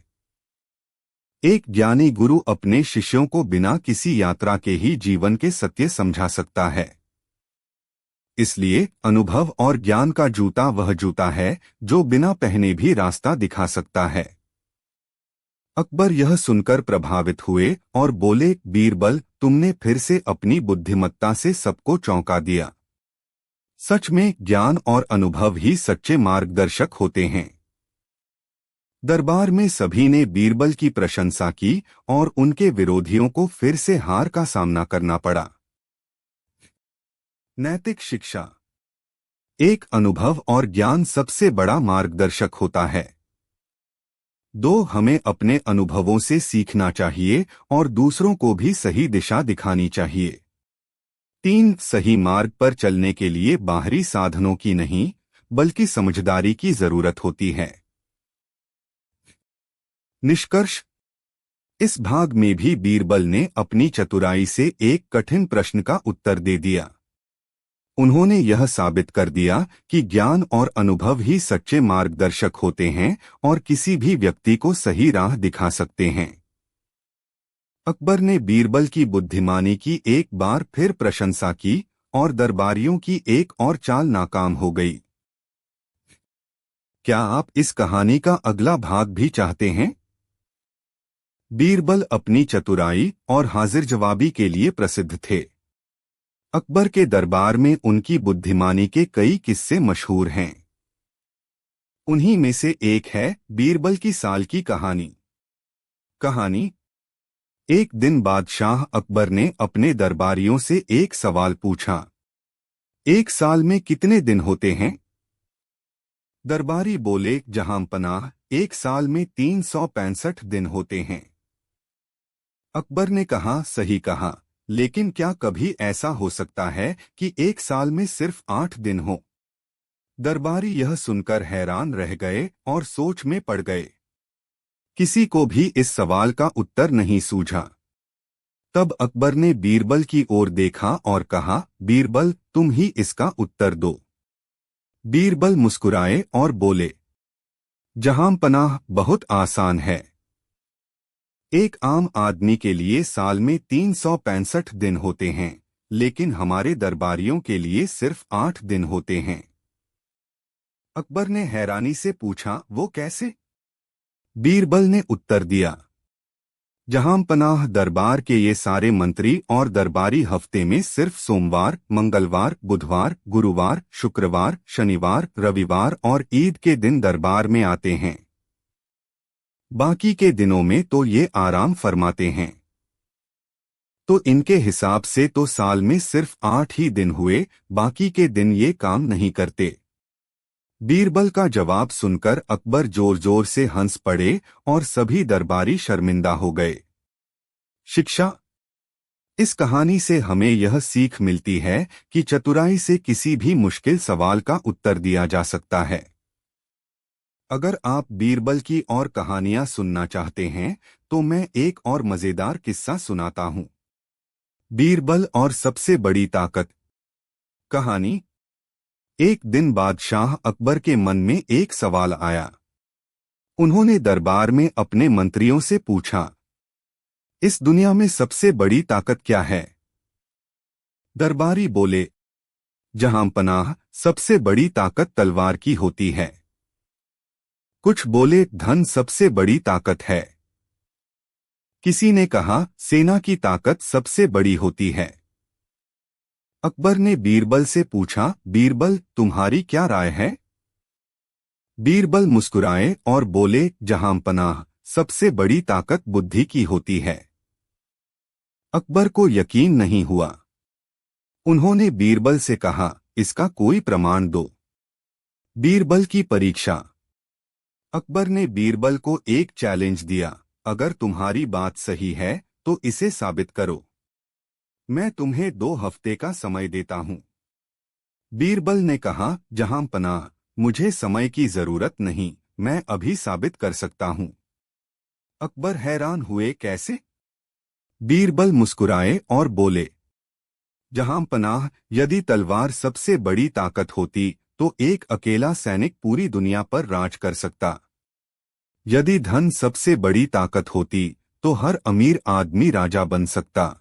एक ज्ञानी गुरु अपने शिष्यों को बिना किसी यात्रा के ही जीवन के सत्य समझा सकता है। इसलिए अनुभव और ज्ञान का जूता वह जूता है जो बिना पहने भी रास्ता दिखा सकता है। अकबर यह सुनकर प्रभावित हुए और बोले, बीरबल, तुमने फिर से अपनी बुद्धिमत्ता से सबको चौंका दिया। सच में ज्ञान और अनुभव ही सच्चे मार्गदर्शक होते हैं। दरबार में सभी ने बीरबल की प्रशंसा की और उनके विरोधियों को फिर से हार का सामना करना पड़ा। नैतिक शिक्षा। एक अनुभव और ज्ञान सबसे बड़ा मार्गदर्शक होता है। हमें अपने अनुभवों से सीखना चाहिए और दूसरों को भी सही दिशा दिखानी चाहिए। सही मार्ग पर चलने के लिए बाहरी साधनों की नहीं, बल्कि समझदारी की जरूरत होती है। निष्कर्ष। इस भाग में भी बीरबल ने अपनी चतुराई से एक कठिन प्रश्न का उत्तर दे दिया। उन्होंने यह साबित कर दिया कि ज्ञान और अनुभव ही सच्चे मार्गदर्शक होते हैं और किसी भी व्यक्ति को सही राह दिखा सकते हैं। अकबर ने बीरबल की बुद्धिमानी की एक बार फिर प्रशंसा की और दरबारियों की एक और चाल नाकाम हो गई। क्या आप इस कहानी का अगला भाग भी चाहते हैं? बीरबल अपनी चतुराई और हाजिर जवाबी के लिए प्रसिद्ध थे। अकबर के दरबार में उनकी बुद्धिमानी के कई किस्से मशहूर हैं। उन्हीं में से एक है बीरबल की साल की कहानी। एक दिन बादशाह अकबर ने अपने दरबारियों से एक सवाल पूछा, एक साल में कितने दिन होते हैं? दरबारी बोले, जहांपनाह, एक साल में 365 दिन होते हैं। अकबर ने कहा, सही कहा, लेकिन क्या कभी ऐसा हो सकता है कि एक साल में सिर्फ 8 दिन हो? दरबारी यह सुनकर हैरान रह गए और सोच में पड़ गए। किसी को भी इस सवाल का उत्तर नहीं सूझा। तब अकबर ने बीरबल की ओर देखा और कहा, बीरबल, तुम ही इसका उत्तर दो। बीरबल मुस्कुराए और बोले, जहांपनाह, बहुत आसान है। एक आम आदमी के लिए साल में 365 दिन होते हैं, लेकिन हमारे दरबारियों के लिए सिर्फ 8 दिन होते हैं। अकबर ने हैरानी से पूछा, वो कैसे? बीरबल ने उत्तर दिया, जहांपनाह, दरबार के ये सारे मंत्री और दरबारी हफ्ते में सिर्फ सोमवार, मंगलवार, बुधवार, गुरुवार, शुक्रवार, शनिवार, रविवार और ईद के दिन दरबार में आते हैं। बाकी के दिनों में तो ये आराम फरमाते हैं। तो इनके हिसाब से तो साल में सिर्फ 8 ही दिन हुए, बाकी के दिन ये काम नहीं करते। बीरबल का जवाब सुनकर अकबर जोर जोर से हंस पड़े और सभी दरबारी शर्मिंदा हो गए। शिक्षा। इस कहानी से हमें यह सीख मिलती है कि चतुराई से किसी भी मुश्किल सवाल का उत्तर दिया जा सकता है। अगर आप बीरबल की और कहानियां सुनना चाहते हैं तो मैं एक और मजेदार किस्सा सुनाता हूं। बीरबल और सबसे बड़ी ताकत। कहानी। एक दिन बादशाह अकबर के मन में एक सवाल आया। उन्होंने दरबार में अपने मंत्रियों से पूछा, इस दुनिया में सबसे बड़ी ताकत क्या है? दरबारी बोले, जहांपनाह, सबसे बड़ी ताकत तलवार की होती है। कुछ बोले, धन सबसे बड़ी ताकत है। किसी ने कहा, सेना की ताकत सबसे बड़ी होती है। अकबर ने बीरबल से पूछा, बीरबल, तुम्हारी क्या राय है? बीरबल मुस्कुराए और बोले, जहांपनाह, सबसे बड़ी ताकत बुद्धि की होती है। अकबर को यकीन नहीं हुआ। उन्होंने बीरबल से कहा, इसका कोई प्रमाण दो। बीरबल की परीक्षा। अकबर ने बीरबल को एक चैलेंज दिया, अगर तुम्हारी बात सही है तो इसे साबित करो। मैं तुम्हें 2 हफ्ते का समय देता हूं। बीरबल ने कहा, जहांपनाह, मुझे समय की जरूरत नहीं, मैं अभी साबित कर सकता हूं। अकबर हैरान हुए, कैसे? बीरबल मुस्कुराए और बोले, जहांपनाह, यदि तलवार सबसे बड़ी ताकत होती तो एक अकेला सैनिक पूरी दुनिया पर राज कर सकता। यदि धन सबसे बड़ी ताकत होती तो हर अमीर आदमी राजा बन सकता।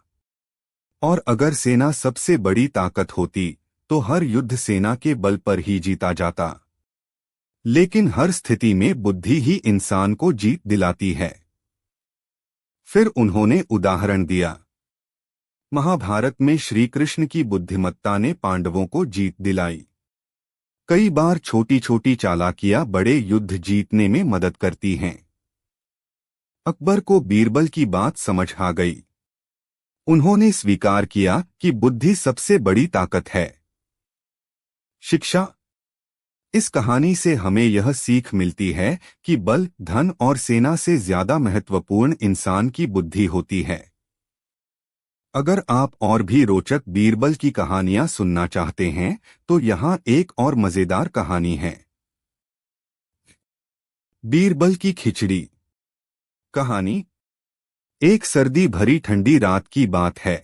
और अगर सेना सबसे बड़ी ताकत होती तो हर युद्ध सेना के बल पर ही जीता जाता। लेकिन हर स्थिति में बुद्धि ही इंसान को जीत दिलाती है। फिर उन्होंने उदाहरण दिया। महाभारत में श्री कृष्ण की बुद्धिमत्ता ने पांडवों को जीत दिलाई। कई बार छोटी छोटी चालाकियां बड़े युद्ध जीतने में मदद करती हैं। अकबर को बीरबल की बात समझ आ गई। उन्होंने स्वीकार किया कि बुद्धि सबसे बड़ी ताकत है। शिक्षा। इस कहानी से हमें यह सीख मिलती है कि बल, धन और सेना से ज्यादा महत्वपूर्ण इंसान की बुद्धि होती है। अगर आप और भी रोचक बीरबल की कहानियां सुनना चाहते हैं तो यहाँ एक और मजेदार कहानी है। बीरबल की खिचड़ी। कहानी। एक सर्दी भरी ठंडी रात की बात है।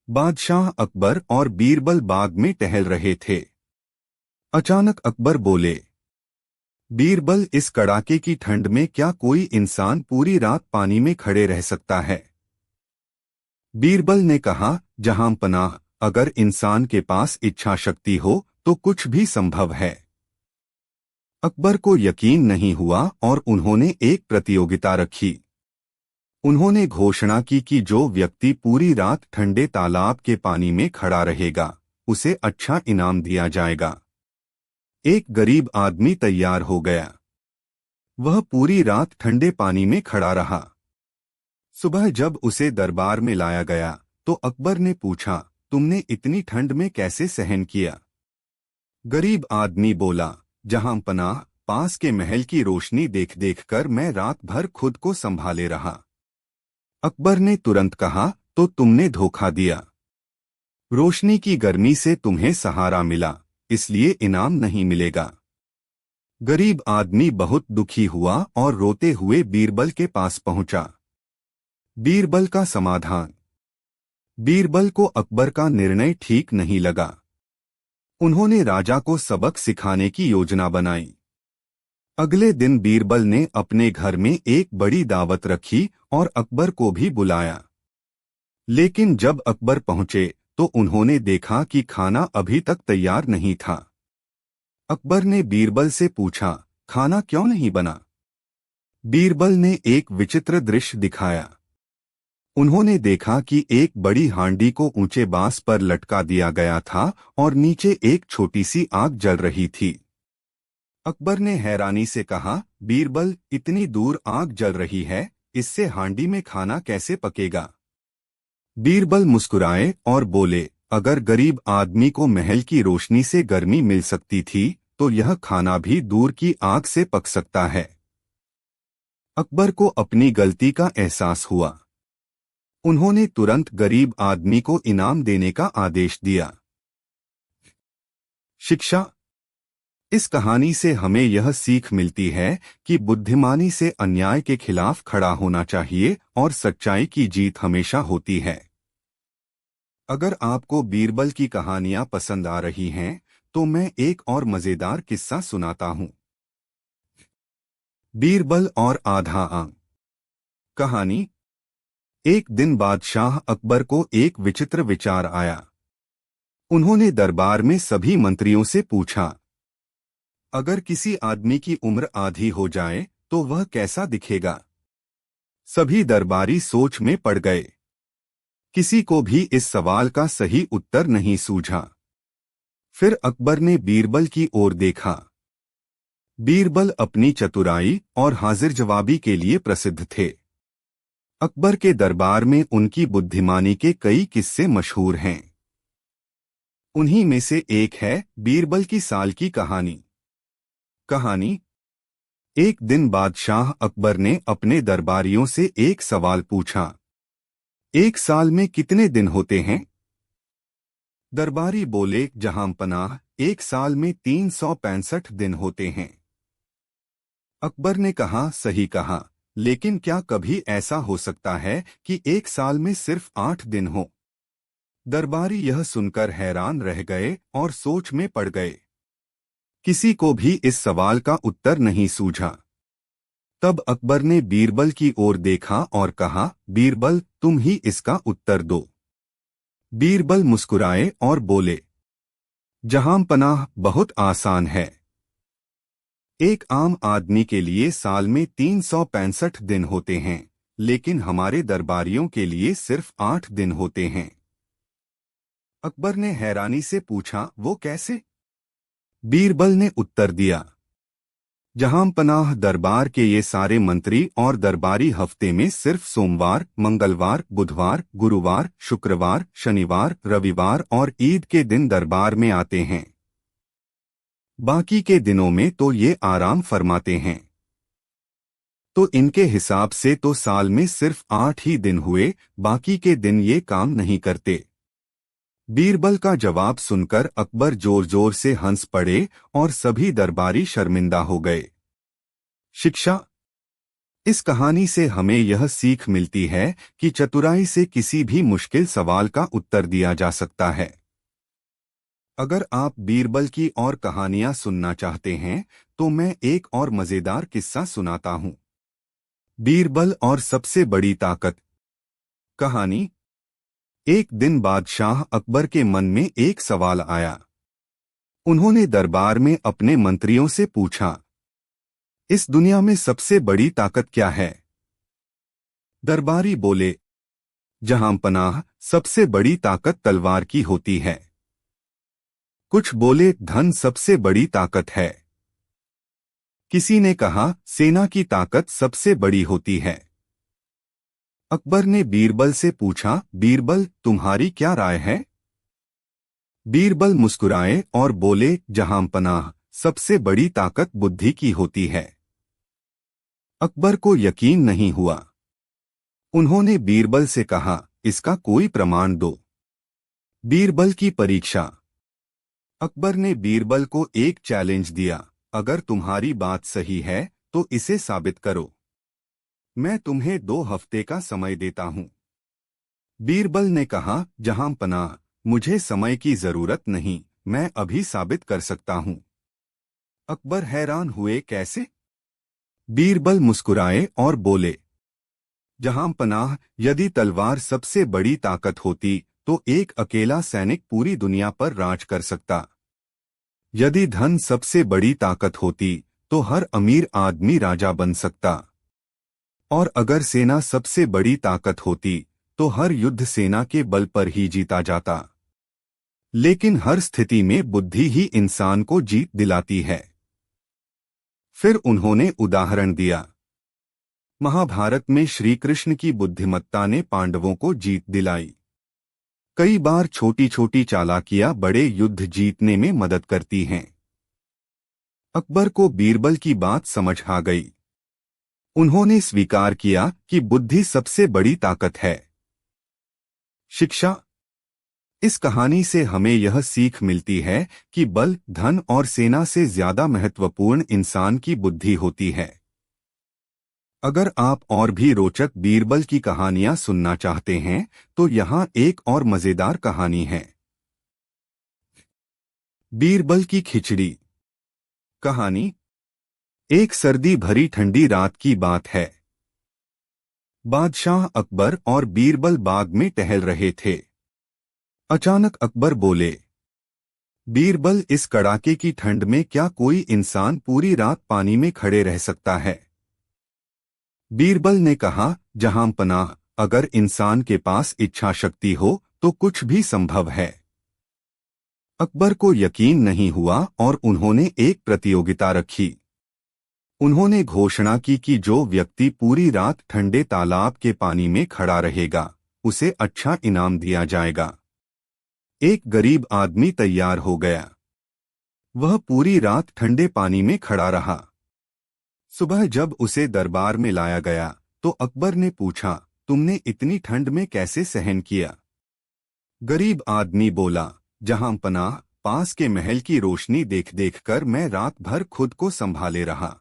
बादशाह अकबर और बीरबल बाग में टहल रहे थे। अचानक अकबर बोले, बीरबल, इस कड़ाके की ठंड में क्या कोई इंसान पूरी रात पानी में खड़े रह सकता है? बीरबल ने कहा, जहां पनाह, अगर इंसान के पास इच्छा शक्ति हो तो कुछ भी संभव है। अकबर को यकीन नहीं हुआ और उन्होंने एक प्रतियोगिता रखी। उन्होंने घोषणा की कि जो व्यक्ति पूरी रात ठंडे तालाब के पानी में खड़ा रहेगा उसे अच्छा इनाम दिया जाएगा। एक गरीब आदमी तैयार हो गया। वह पूरी रात ठंडे पानी में खड़ा रहा। सुबह जब उसे दरबार में लाया गया तो अकबर ने पूछा, तुमने इतनी ठंड में कैसे सहन किया? गरीब आदमी बोला, जहां पनाह, पास के महल की रोशनी देख देखकर मैं रात भर खुद को संभाले रहा। अकबर ने तुरंत कहा, तो तुमने धोखा दिया। रोशनी की गर्मी से तुम्हें सहारा मिला, इसलिए इनाम नहीं मिलेगा। गरीब आदमी बहुत दुखी हुआ और रोते हुए बीरबल के पास पहुंचा। बीरबल का समाधान। बीरबल को अकबर का निर्णय ठीक नहीं लगा। उन्होंने राजा को सबक सिखाने की योजना बनाई। अगले दिन बीरबल ने अपने घर में एक बड़ी दावत रखी और अकबर को भी बुलाया। लेकिन जब अकबर पहुंचे तो उन्होंने देखा कि खाना अभी तक तैयार नहीं था। अकबर ने बीरबल से पूछा, खाना क्यों नहीं बना? बीरबल ने एक विचित्र दृश्य दिखाया। उन्होंने देखा कि एक बड़ी हांडी को ऊंचे बांस पर लटका दिया गया था और नीचे एक छोटी सी आग जल रही थी। अकबर ने हैरानी से कहा, बीरबल, इतनी दूर आग जल रही है, इससे हांडी में खाना कैसे पकेगा? बीरबल मुस्कुराए और बोले, अगर गरीब आदमी को महल की रोशनी से गर्मी मिल सकती थी तो यह खाना भी दूर की आग से पक सकता है। अकबर को अपनी गलती का एहसास हुआ। उन्होंने तुरंत गरीब आदमी को इनाम देने का आदेश दिया। शिक्षा। इस कहानी से हमें यह सीख मिलती है कि बुद्धिमानी से अन्याय के खिलाफ खड़ा होना चाहिए और सच्चाई की जीत हमेशा होती है। अगर आपको बीरबल की कहानियां पसंद आ रही हैं तो मैं एक और मजेदार किस्सा सुनाता हूं। बीरबल और आधा आम। कहानी। एक दिन बादशाह अकबर को एक विचित्र विचार आया। उन्होंने दरबार में सभी मंत्रियों से पूछा, अगर किसी आदमी की उम्र आधी हो जाए तो वह कैसा दिखेगा? सभी दरबारी सोच में पड़ गए। किसी को भी इस सवाल का सही उत्तर नहीं सूझा। फिर अकबर ने बीरबल की ओर देखा। बीरबल अपनी चतुराई और हाजिर जवाबी के लिए प्रसिद्ध थे। अकबर के दरबार में उनकी बुद्धिमानी के कई किस्से मशहूर हैं। उन्हीं में से एक है बीरबल की साल की कहानी। कहानी। एक दिन बादशाह अकबर ने अपने दरबारियों से एक सवाल पूछा, एक साल में कितने दिन होते हैं? दरबारी बोले, जहां पनाह, एक साल में 365 दिन होते हैं। अकबर ने कहा, सही कहा, लेकिन क्या कभी ऐसा हो सकता है कि एक साल में सिर्फ 8 दिन हो? दरबारी यह सुनकर हैरान रह गए और सोच में पड़ गए। किसी को भी इस सवाल का उत्तर नहीं सूझा। तब अकबर ने बीरबल की ओर देखा और कहा, बीरबल, तुम ही इसका उत्तर दो। बीरबल मुस्कुराए और बोले, जहां पनाह, बहुत आसान है। एक आम आदमी के लिए साल में 365 दिन होते हैं, लेकिन हमारे दरबारियों के लिए सिर्फ 8 दिन होते हैं। अकबर ने हैरानी से पूछा, वो कैसे? बीरबल ने उत्तर दिया, जहांपनाह दरबार के ये सारे मंत्री और दरबारी हफ्ते में सिर्फ सोमवार, मंगलवार, बुधवार, गुरुवार, शुक्रवार, शनिवार, रविवार और ईद के दिन दरबार में आते हैं। बाकी के दिनों में तो ये आराम फरमाते हैं। तो इनके हिसाब से तो साल में सिर्फ 8 ही दिन हुए, बाकी के दिन ये काम नहीं करते। बीरबल का जवाब सुनकर अकबर जोर जोर से हंस पड़े और सभी दरबारी शर्मिंदा हो गए। शिक्षा। इस कहानी से हमें यह सीख मिलती है कि चतुराई से किसी भी मुश्किल सवाल का उत्तर दिया जा सकता है। अगर आप बीरबल की और कहानियां सुनना चाहते हैं तो मैं एक और मजेदार किस्सा सुनाता हूं। बीरबल और सबसे बड़ी ताकत। कहानी। एक दिन बादशाह अकबर के मन में एक सवाल आया। उन्होंने दरबार में अपने मंत्रियों से पूछा, इस दुनिया में सबसे बड़ी ताकत क्या है? दरबारी बोले, जहांपनाह, सबसे बड़ी ताकत तलवार की होती है। कुछ बोले, धन सबसे बड़ी ताकत है। किसी ने कहा, सेना की ताकत सबसे बड़ी होती है। अकबर ने बीरबल से पूछा, बीरबल, तुम्हारी क्या राय है? बीरबल मुस्कुराए और बोले, जहांपनाह, सबसे बड़ी ताकत बुद्धि की होती है। अकबर को यकीन नहीं हुआ। उन्होंने बीरबल से कहा, इसका कोई प्रमाण दो। बीरबल की परीक्षा। अकबर ने बीरबल को एक चैलेंज दिया, अगर तुम्हारी बात सही है तो इसे साबित करो। मैं तुम्हें 2 हफ्ते का समय देता हूं। बीरबल ने कहा, जहांपनाह, मुझे समय की जरूरत नहीं, मैं अभी साबित कर सकता हूं। अकबर हैरान हुए, कैसे? बीरबल मुस्कुराए और बोले, जहांपनाह, यदि तलवार सबसे बड़ी ताकत होती तो एक अकेला सैनिक पूरी दुनिया पर राज कर सकता। यदि धन सबसे बड़ी ताकत होती तो हर अमीर आदमी राजा बन सकता। और अगर सेना सबसे बड़ी ताकत होती तो हर युद्ध सेना के बल पर ही जीता जाता। लेकिन हर स्थिति में बुद्धि ही इंसान को जीत दिलाती है। फिर उन्होंने उदाहरण दिया। महाभारत में श्री कृष्ण की बुद्धिमत्ता ने पांडवों को जीत दिलाई। कई बार छोटी छोटी चालाकियां बड़े युद्ध जीतने में मदद करती हैं। अकबर को बीरबल की बात समझ आ गई। उन्होंने स्वीकार किया कि बुद्धि सबसे बड़ी ताकत है। शिक्षा। इस कहानी से हमें यह सीख मिलती है कि बल, धन और सेना से ज्यादा महत्वपूर्ण इंसान की बुद्धि होती है। अगर आप और भी रोचक बीरबल की कहानियां सुनना चाहते हैं तो यहाँ एक और मजेदार कहानी है। बीरबल की खिचड़ी। कहानी। एक सर्दी भरी ठंडी रात की बात है। बादशाह अकबर और बीरबल बाग में टहल रहे थे। अचानक अकबर बोले, बीरबल, इस कड़ाके की ठंड में क्या कोई इंसान पूरी रात पानी में खड़े रह सकता है? बीरबल ने कहा, जहांपनाह, अगर इंसान के पास इच्छा शक्ति हो तो कुछ भी संभव है। अकबर को यकीन नहीं हुआ और उन्होंने एक प्रतियोगिता रखी। उन्होंने घोषणा की कि जो व्यक्ति पूरी रात ठंडे तालाब के पानी में खड़ा रहेगा उसे अच्छा इनाम दिया जाएगा। एक गरीब आदमी तैयार हो गया। वह पूरी रात ठंडे पानी में खड़ा रहा। सुबह जब उसे दरबार में लाया गया तो अकबर ने पूछा, तुमने इतनी ठंड में कैसे सहन किया? गरीब आदमी बोला, जहांपनाह, पास के महल की रोशनी देख देख कर मैं रात भर खुद को संभाले रहा।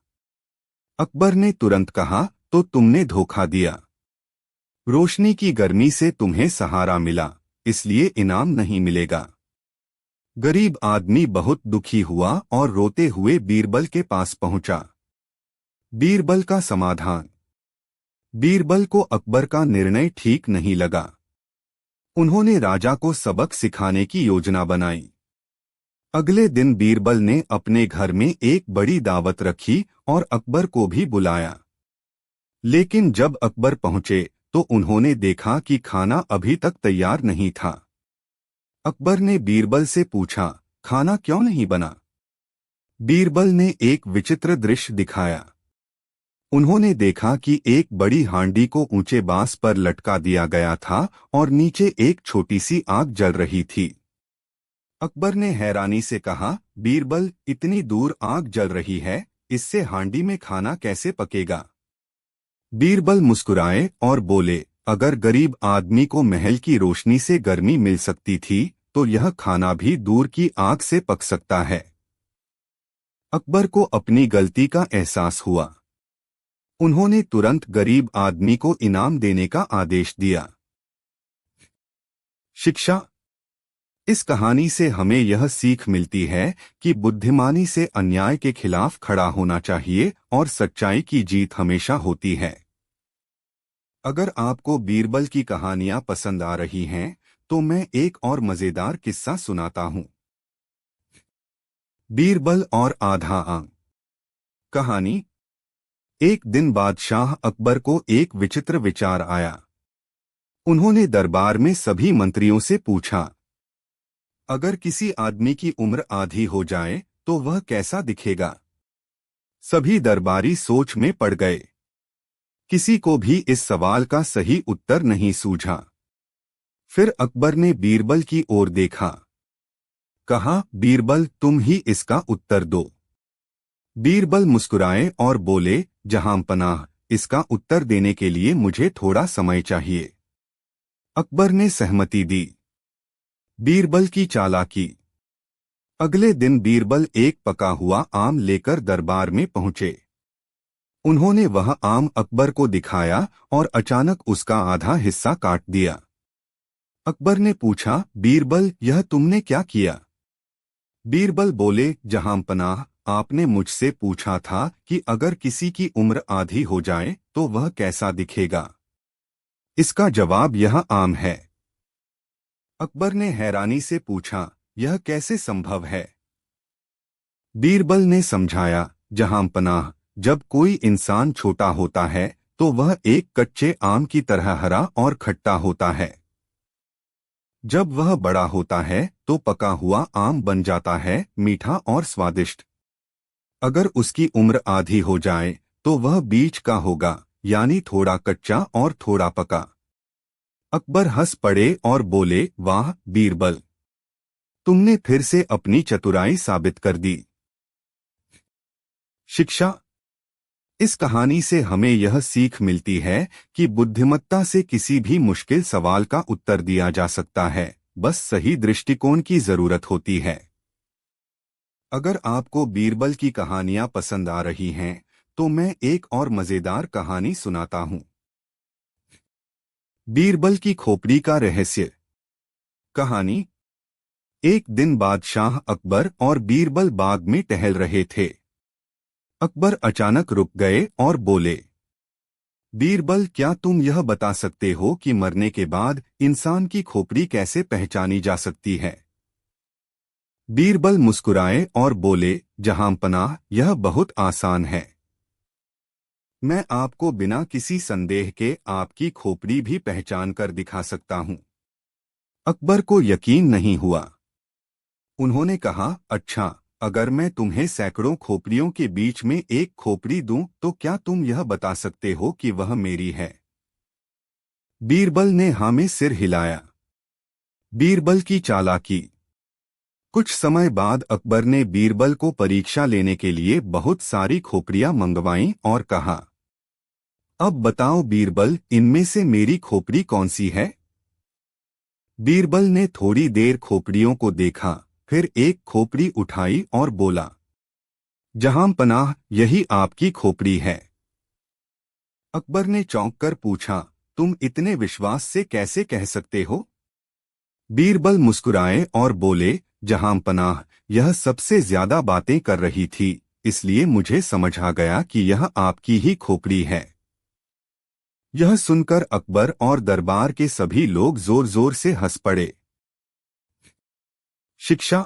अकबर ने तुरंत कहा, तो तुमने धोखा दिया। रोशनी की गर्मी से तुम्हें सहारा मिला, इसलिए इनाम नहीं मिलेगा। गरीब आदमी बहुत दुखी हुआ और रोते हुए बीरबल के पास पहुंचा। बीरबल का समाधान। बीरबल को अकबर का निर्णय ठीक नहीं लगा। उन्होंने राजा को सबक सिखाने की योजना बनाई। अगले दिन बीरबल ने अपने घर में एक बड़ी दावत रखी और अकबर को भी बुलाया। लेकिन जब अकबर पहुंचे तो उन्होंने देखा कि खाना अभी तक तैयार नहीं था। अकबर ने बीरबल से पूछा, खाना क्यों नहीं बना? बीरबल ने एक विचित्र दृश्य दिखाया। उन्होंने देखा कि एक बड़ी हांडी को ऊंचे बांस पर लटका दिया गया था और नीचे एक छोटी सी आग जल रही थी। अकबर ने हैरानी से कहा, बीरबल, इतनी दूर आग जल रही है, इससे हांडी में खाना कैसे पकेगा? बीरबल मुस्कुराए और बोले, अगर गरीब आदमी को महल की रोशनी से गर्मी मिल सकती थी, तो यह खाना भी दूर की आग से पक सकता है। अकबर को अपनी गलती का एहसास हुआ। उन्होंने तुरंत गरीब आदमी को इनाम देने का आदेश दिया। शिक्षा। इस कहानी से हमें यह सीख मिलती है कि बुद्धिमानी से अन्याय के खिलाफ खड़ा होना चाहिए और सच्चाई की जीत हमेशा होती है। अगर आपको बीरबल की कहानियां पसंद आ रही हैं, तो मैं एक और मजेदार किस्सा सुनाता हूं। बीरबल और आधा आम। कहानी। एक दिन बादशाह अकबर को एक विचित्र विचार आया। उन्होंने दरबार में सभी मंत्रियों से पूछा, अगर किसी आदमी की उम्र आधी हो जाए तो वह कैसा दिखेगा? सभी दरबारी सोच में पड़ गए। किसी को भी इस सवाल का सही उत्तर नहीं सूझा। फिर अकबर ने बीरबल की ओर देखा। कहा, बीरबल, तुम ही इसका उत्तर दो। बीरबल मुस्कुराए और बोले, जहांपनाह, इसका उत्तर देने के लिए मुझे थोड़ा समय चाहिए। अकबर ने सहमति दी। बीरबल की चालाकी। अगले दिन बीरबल एक पका हुआ आम लेकर दरबार में पहुंचे। उन्होंने वह आम अकबर को दिखाया और अचानक उसका आधा हिस्सा काट दिया। अकबर ने पूछा, बीरबल, यह तुमने क्या किया? बीरबल बोले, जहांपनाह, आपने मुझसे पूछा था कि अगर किसी की उम्र आधी हो जाए तो वह कैसा दिखेगा। इसका जवाब यह आम है। अकबर ने हैरानी से पूछा, यह कैसे संभव है? बीरबल ने समझाया, जहांपनाह, जब कोई इंसान छोटा होता है तो वह एक कच्चे आम की तरह हरा और खट्टा होता है। जब वह बड़ा होता है तो पका हुआ आम बन जाता है, मीठा और स्वादिष्ट। अगर उसकी उम्र आधी हो जाए तो वह बीच का होगा, यानी थोड़ा कच्चा और थोड़ा पका। अकबर हंस पड़े और बोले, वाह बीरबल, तुमने फिर से अपनी चतुराई साबित कर दी। शिक्षा। इस कहानी से हमें यह सीख मिलती है कि बुद्धिमत्ता से किसी भी मुश्किल सवाल का उत्तर दिया जा सकता है, बस सही दृष्टिकोण की जरूरत होती है। अगर आपको बीरबल की कहानियां पसंद आ रही हैं, तो मैं एक और मजेदार कहानी सुनाता हूं। बीरबल की खोपड़ी का रहस्य। कहानी। एक दिन बादशाह अकबर और बीरबल बाग में टहल रहे थे। अकबर अचानक रुक गए और बोले, बीरबल, क्या तुम यह बता सकते हो कि मरने के बाद इंसान की खोपड़ी कैसे पहचानी जा सकती है? बीरबल मुस्कुराए और बोले, जहांपनाह, यह बहुत आसान है। मैं आपको बिना किसी संदेह के आपकी खोपड़ी भी पहचान कर दिखा सकता हूं। अकबर को यकीन नहीं हुआ। उन्होंने कहा, अच्छा, अगर मैं तुम्हें सैकड़ों खोपड़ियों के बीच में एक खोपड़ी दूं तो क्या तुम यह बता सकते हो कि वह मेरी है? बीरबल ने हाँ में सिर हिलाया। बीरबल की चालाकी। कुछ समय बाद अकबर ने बीरबल को परीक्षा लेने के लिए बहुत सारी खोपड़ियां मंगवाईं और कहा, अब बताओ बीरबल, इनमें से मेरी खोपड़ी कौन सी है? बीरबल ने थोड़ी देर खोपड़ियों को देखा, फिर एक खोपड़ी उठाई और बोला, जहांपनाह, यही आपकी खोपड़ी है। अकबर ने चौंक कर पूछा, तुम इतने विश्वास से कैसे कह सकते हो? बीरबल मुस्कुराए और बोले, जहांपनाह, यह सबसे ज्यादा बातें कर रही थी, इसलिए मुझे समझ आ गया कि यह आपकी ही खोपड़ी है। यह सुनकर अकबर और दरबार के सभी लोग जोर जोर से हंस पड़े। शिक्षा।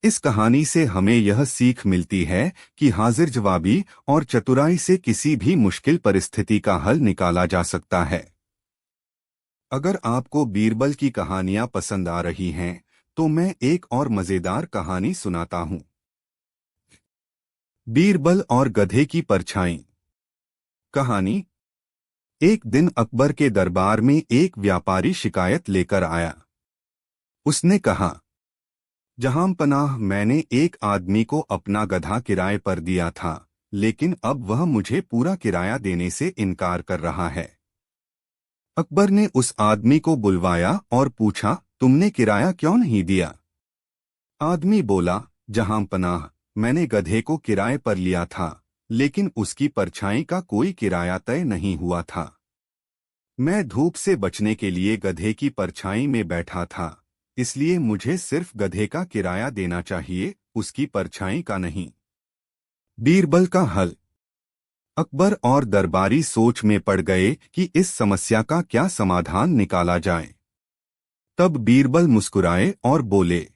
इस कहानी से हमें यह सीख मिलती है कि हाजिर जवाबी और चतुराई से किसी भी मुश्किल परिस्थिति का हल निकाला जा सकता है। अगर आपको बीरबल की कहानियां पसंद आ रही हैं, तो मैं एक और मजेदार कहानी सुनाता हूं। बीरबल और गधे की परछाई। कहानी। एक दिन अकबर के दरबार में एक व्यापारी शिकायत लेकर आया। उसने कहा, जहांपनाह, मैंने एक आदमी को अपना गधा किराए पर दिया था, लेकिन अब वह मुझे पूरा किराया देने से इनकार कर रहा है। अकबर ने उस आदमी को बुलवाया और पूछा, तुमने किराया क्यों नहीं दिया? आदमी बोला, जहांपनाह, मैंने गधे को किराए पर लिया था, लेकिन उसकी परछाई का कोई किराया तय नहीं हुआ था। मैं धूप से बचने के लिए गधे की परछाई में बैठा था, इसलिए मुझे सिर्फ गधे का किराया देना चाहिए, उसकी परछाई का नहीं। बीरबल का हल। अकबर और दरबारी सोच में पड़ गए कि इस समस्या का क्या समाधान निकाला जाए। तब बीरबल मुस्कुराए और बोले,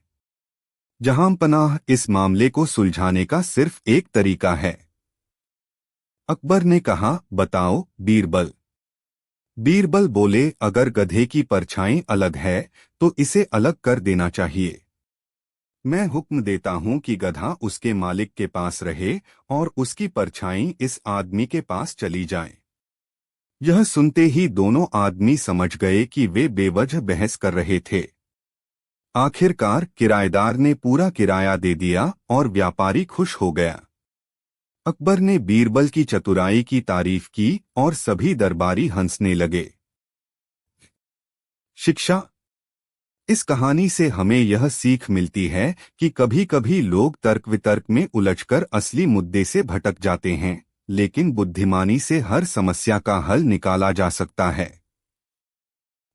जहांपनाह, इस मामले को सुलझाने का सिर्फ एक तरीका है। अकबर ने कहा, बताओ बीरबल। बीरबल बोले, अगर गधे की परछाई अलग है तो इसे अलग कर देना चाहिए। मैं हुक्म देता हूं कि गधा उसके मालिक के पास रहे और उसकी परछाई इस आदमी के पास चली जाए। यह सुनते ही दोनों आदमी समझ गए कि वे बेवजह बहस कर रहे थे। आखिरकार किराएदार ने पूरा किराया दे दिया और व्यापारी खुश हो गया। अकबर ने बीरबल की चतुराई की तारीफ की और सभी दरबारी हंसने लगे। शिक्षा। इस कहानी से हमें यह सीख मिलती है कि कभी-कभी लोग तर्क वितर्क में उलझकर असली मुद्दे से भटक जाते हैं, लेकिन बुद्धिमानी से हर समस्या का हल निकाला जा सकता है।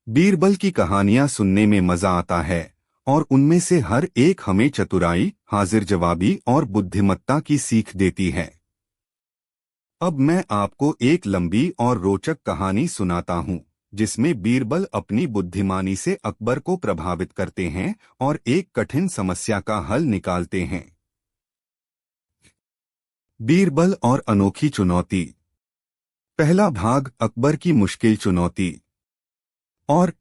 बीरबल की कहानियां सुनने में मजा आता है और उनमें से हर एक हमें चतुराई, हाजिर जवाबी और बुद्धिमत्ता की सीख देती है। अब मैं आपको एक लंबी और रोचक कहानी सुनाता हूं, जिसमें बीरबल अपनी बुद्धिमानी से अकबर को प्रभावित करते हैं और एक कठिन समस्या का हल निकालते हैं। बीरबल और अनोखी चुनौती। पहला भाग, अकबर की मुश्किल चुनौती। और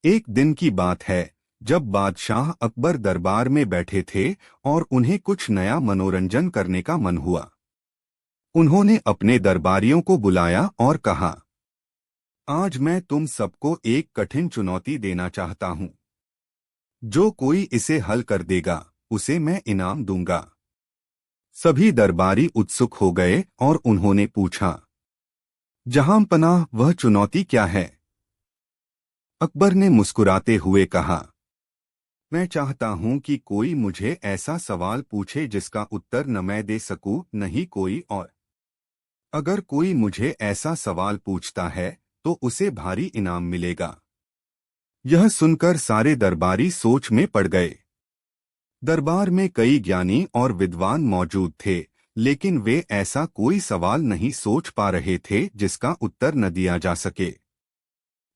एक दिन की बात है जब बादशाह अकबर दरबार में बैठे थे और उन्हें कुछ नया मनोरंजन करने का मन हुआ। उन्होंने अपने दरबारियों को बुलाया और कहा, आज मैं तुम सबको एक कठिन चुनौती देना चाहता हूं। जो कोई इसे हल कर देगा, उसे मैं इनाम दूंगा। सभी दरबारी उत्सुक हो गए और उन्होंने पूछा, जहांपनाह, वह चुनौती क्या है? अकबर ने मुस्कुराते हुए कहा, मैं चाहता हूं कि कोई मुझे ऐसा सवाल पूछे जिसका उत्तर न मैं दे सकूं, नहीं कोई और। अगर कोई मुझे ऐसा सवाल पूछता है तो उसे भारी इनाम मिलेगा। यह सुनकर सारे दरबारी सोच में पड़ गए। दरबार में कई ज्ञानी और विद्वान मौजूद थे, लेकिन वे ऐसा कोई सवाल नहीं सोच पा रहे थे जिसका उत्तर न दिया जा सके।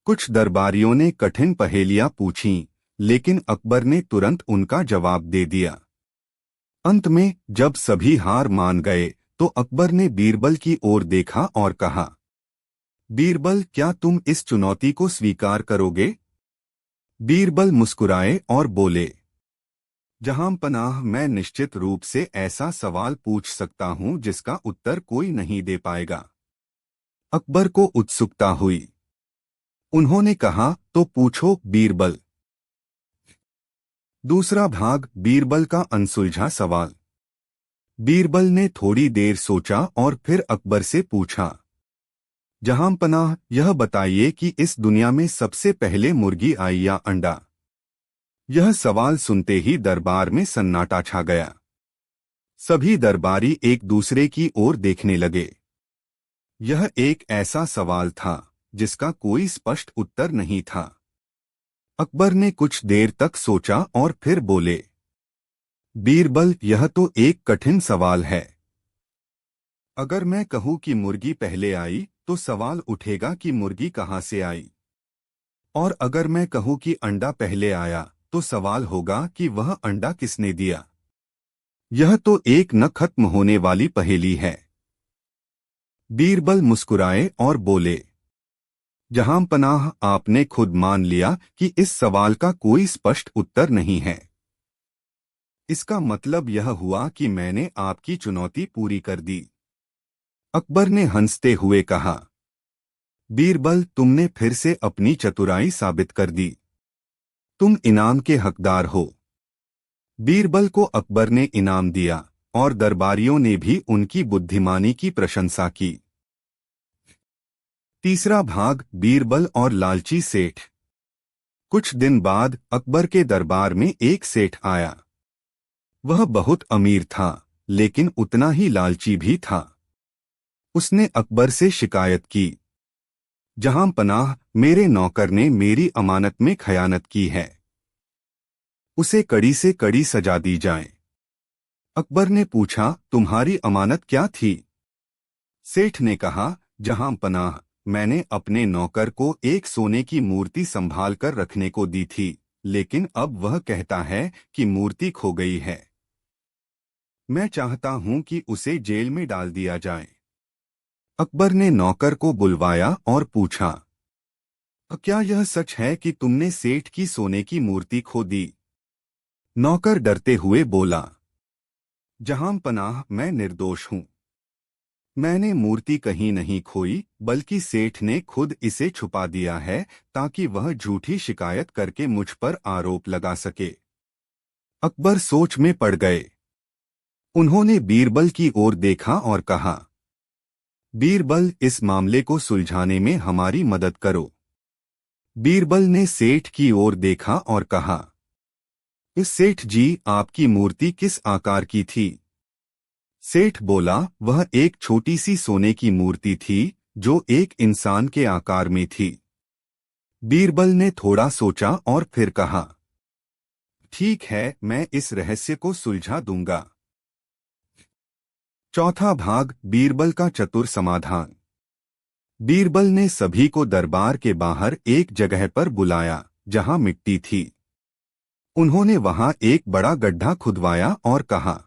कुछ दरबारियों ने कठिन पहेलियां पूछीं, लेकिन अकबर ने तुरंत उनका जवाब दे दिया। अंत में जब सभी हार मान गए तो अकबर ने बीरबल की ओर देखा और कहा, बीरबल, क्या तुम इस चुनौती को स्वीकार करोगे? बीरबल मुस्कुराए और बोले, जहांपनाह, मैं निश्चित रूप से ऐसा सवाल पूछ सकता हूं जिसका उत्तर कोई नहीं दे पाएगा। अकबर को उत्सुकता हुई। उन्होंने कहा, तो पूछो बीरबल। दूसरा भाग, बीरबल का अनसुलझा सवाल। बीरबल ने थोड़ी देर सोचा और फिर अकबर से पूछा, जहांपनाह, यह बताइए कि इस दुनिया में सबसे पहले मुर्गी आई या अंडा? यह सवाल सुनते ही दरबार में सन्नाटा छा गया। सभी दरबारी एक दूसरे की ओर देखने लगे। यह एक ऐसा सवाल था जिसका कोई स्पष्ट उत्तर नहीं था। अकबर ने कुछ देर तक सोचा और फिर बोले, बीरबल, यह तो एक कठिन सवाल है। अगर मैं कहूं कि मुर्गी पहले आई तो सवाल उठेगा कि मुर्गी कहां से आई, और अगर मैं कहूं कि अंडा पहले आया तो सवाल होगा कि वह अंडा किसने दिया। यह तो एक न खत्म होने वाली पहेली है। बीरबल मुस्कुराए और बोले, जहांपनाह, आपने खुद मान लिया कि इस सवाल का कोई स्पष्ट उत्तर नहीं है। इसका मतलब यह हुआ कि मैंने आपकी चुनौती पूरी कर दी। अकबर ने हंसते हुए कहा, बीरबल, तुमने फिर से अपनी चतुराई साबित कर दी। तुम इनाम के हकदार हो। बीरबल को अकबर ने इनाम दिया और दरबारियों ने भी उनकी बुद्धिमानी की प्रशंसा की। तीसरा भाग, बीरबल और लालची सेठ। कुछ दिन बाद अकबर के दरबार में एक सेठ आया। वह बहुत अमीर था, लेकिन उतना ही लालची भी था। उसने अकबर से शिकायत की, जहां पनाह, मेरे नौकर ने मेरी अमानत में खयानत की है। उसे कड़ी से कड़ी सजा दी जाए। अकबर ने पूछा, तुम्हारी अमानत क्या थी? सेठ ने कहा, जहां पनाह, मैंने अपने नौकर को एक सोने की मूर्ति संभाल कर रखने को दी थी, लेकिन अब वह कहता है कि मूर्ति खो गई है। मैं चाहता हूं कि उसे जेल में डाल दिया जाए। अकबर ने नौकर को बुलवाया और पूछा, क्या यह सच है कि तुमने सेठ की सोने की मूर्ति खो दी? नौकर डरते हुए बोला, जहां पनाह, मैं निर्दोष हूं। मैंने मूर्ति कहीं नहीं खोई, बल्कि सेठ ने खुद इसे छुपा दिया है ताकि वह झूठी शिकायत करके मुझ पर आरोप लगा सके। अकबर सोच में पड़ गए। उन्होंने बीरबल की ओर देखा और कहा, बीरबल, इस मामले को सुलझाने में हमारी मदद करो। बीरबल ने सेठ की ओर देखा और कहा, इस सेठ जी, आपकी मूर्ति किस आकार की थी? सेठ बोला, वह एक छोटी सी सोने की मूर्ति थी जो एक इंसान के आकार में थी। बीरबल ने थोड़ा सोचा और फिर कहा, ठीक है, मैं इस रहस्य को सुलझा दूंगा। चौथा भाग, बीरबल का चतुर समाधान। बीरबल ने सभी को दरबार के बाहर एक जगह पर बुलाया जहां मिट्टी थी। उन्होंने वहां एक बड़ा गड्ढा खुदवाया और कहा,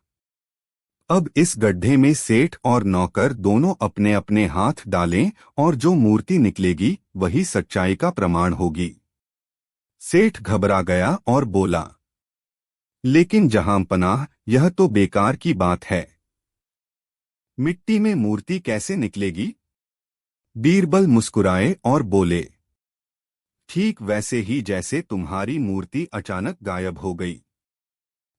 अब इस गड्ढे में सेठ और नौकर दोनों अपने अपने हाथ डालें और जो मूर्ति निकलेगी वही सच्चाई का प्रमाण होगी। सेठ घबरा गया और बोला, लेकिन जहां पनाह, यह तो बेकार की बात है। मिट्टी में मूर्ति कैसे निकलेगी? बीरबल मुस्कुराए और बोले, ठीक वैसे ही जैसे तुम्हारी मूर्ति अचानक गायब हो गई।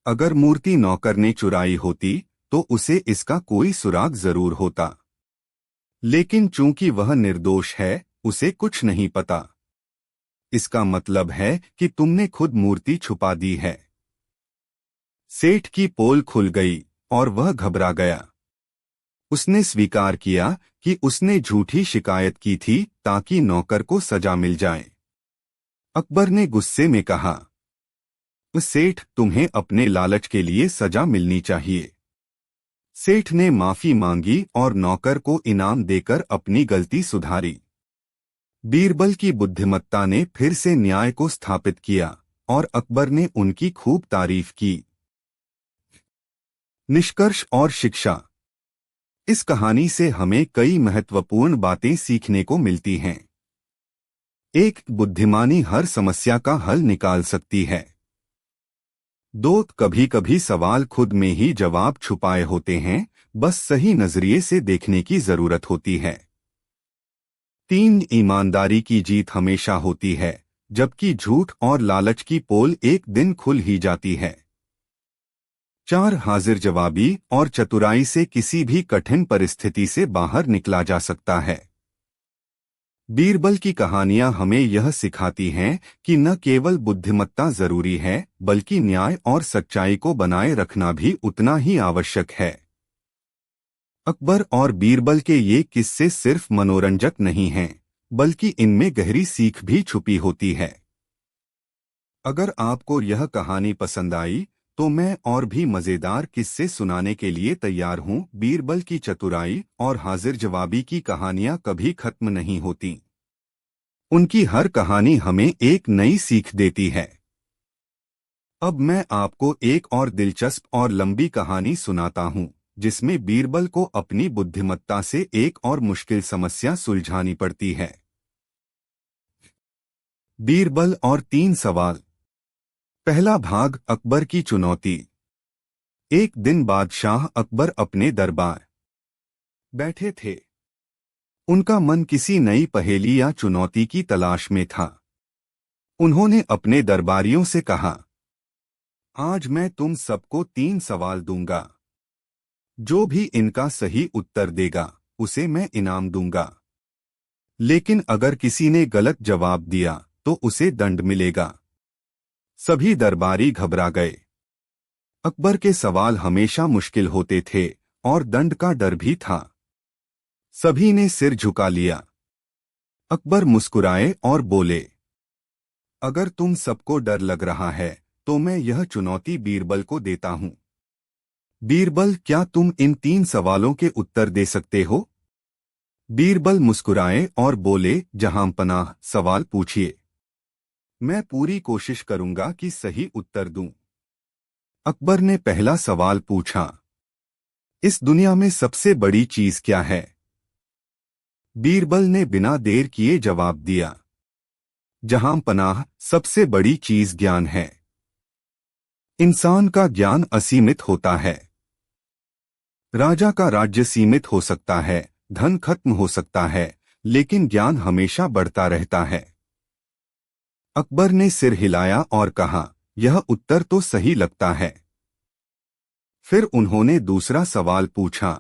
अगर मूर्ति नौकर ने चुराई होती तो उसे इसका कोई सुराग जरूर होता, लेकिन चूंकि वह निर्दोष है, उसे कुछ नहीं पता। इसका मतलब है कि तुमने खुद मूर्ति छुपा दी है। सेठ की पोल खुल गई और वह घबरा गया। उसने स्वीकार किया कि उसने झूठी शिकायत की थी ताकि नौकर को सजा मिल जाए। अकबर ने गुस्से में कहा, सेठ, तुम्हें अपने लालच के लिए सजा मिलनी चाहिए। सेठ ने माफी मांगी और नौकर को इनाम देकर अपनी गलती सुधारी। बीरबल की बुद्धिमत्ता ने फिर से न्याय को स्थापित किया और अकबर ने उनकी खूब तारीफ की। निष्कर्ष और शिक्षा। इस कहानी से हमें कई महत्वपूर्ण बातें सीखने को मिलती हैं। एक, बुद्धिमानी हर समस्या का हल निकाल सकती है। दो, कभी कभी सवाल खुद में ही जवाब छुपाए होते हैं, बस सही नजरिए से देखने की जरूरत होती है। तीन, ईमानदारी की जीत हमेशा होती है, जबकि झूठ और लालच की पोल एक दिन खुल ही जाती है। चार, हाजिर जवाबी और चतुराई से किसी भी कठिन परिस्थिति से बाहर निकला जा सकता है। बीरबल की कहानियां हमें यह सिखाती हैं कि न केवल बुद्धिमत्ता जरूरी है, बल्कि न्याय और सच्चाई को बनाए रखना भी उतना ही आवश्यक है। अकबर और बीरबल के ये किस्से सिर्फ मनोरंजक नहीं हैं, बल्कि इनमें गहरी सीख भी छुपी होती है। अगर आपको यह कहानी पसंद आई तो मैं और भी मजेदार किस्से सुनाने के लिए तैयार हूँ। बीरबल की चतुराई और हाजिर जवाबी की कहानियां कभी खत्म नहीं होती। उनकी हर कहानी हमें एक नई सीख देती है। अब मैं आपको एक और दिलचस्प और लंबी कहानी सुनाता हूँ, जिसमें बीरबल को अपनी बुद्धिमत्ता से एक और मुश्किल समस्या सुलझानी पड़ती है। बीरबल और 3 सवाल। पहला भाग, अकबर की चुनौती। एक दिन बादशाह अकबर अपने दरबार बैठे थे। उनका मन किसी नई पहेली या चुनौती की तलाश में था। उन्होंने अपने दरबारियों से कहा, आज मैं तुम सबको 3 सवाल दूंगा। जो भी इनका सही उत्तर देगा उसे मैं इनाम दूंगा। लेकिन अगर किसी ने गलत जवाब दिया तो उसे दंड मिलेगा। सभी दरबारी घबरा गए। अकबर के सवाल हमेशा मुश्किल होते थे और दंड का डर भी था। सभी ने सिर झुका लिया। अकबर मुस्कुराए और बोले, अगर तुम सबको डर लग रहा है तो मैं यह चुनौती बीरबल को देता हूं। बीरबल, क्या तुम इन 3 सवालों के उत्तर दे सकते हो? बीरबल मुस्कुराए और बोले, जहांपनाह, सवाल पूछिए। मैं पूरी कोशिश करूंगा कि सही उत्तर दूं। अकबर ने पहला सवाल पूछा, इस दुनिया में सबसे बड़ी चीज क्या है? बीरबल ने बिना देर किए जवाब दिया, जहांपनाह, सबसे बड़ी चीज ज्ञान है। इंसान का ज्ञान असीमित होता है। राजा का राज्य सीमित हो सकता है, धन खत्म हो सकता है, लेकिन ज्ञान हमेशा बढ़ता रहता है। अकबर ने सिर हिलाया और कहा, यह उत्तर तो सही लगता है। फिर उन्होंने दूसरा सवाल पूछा,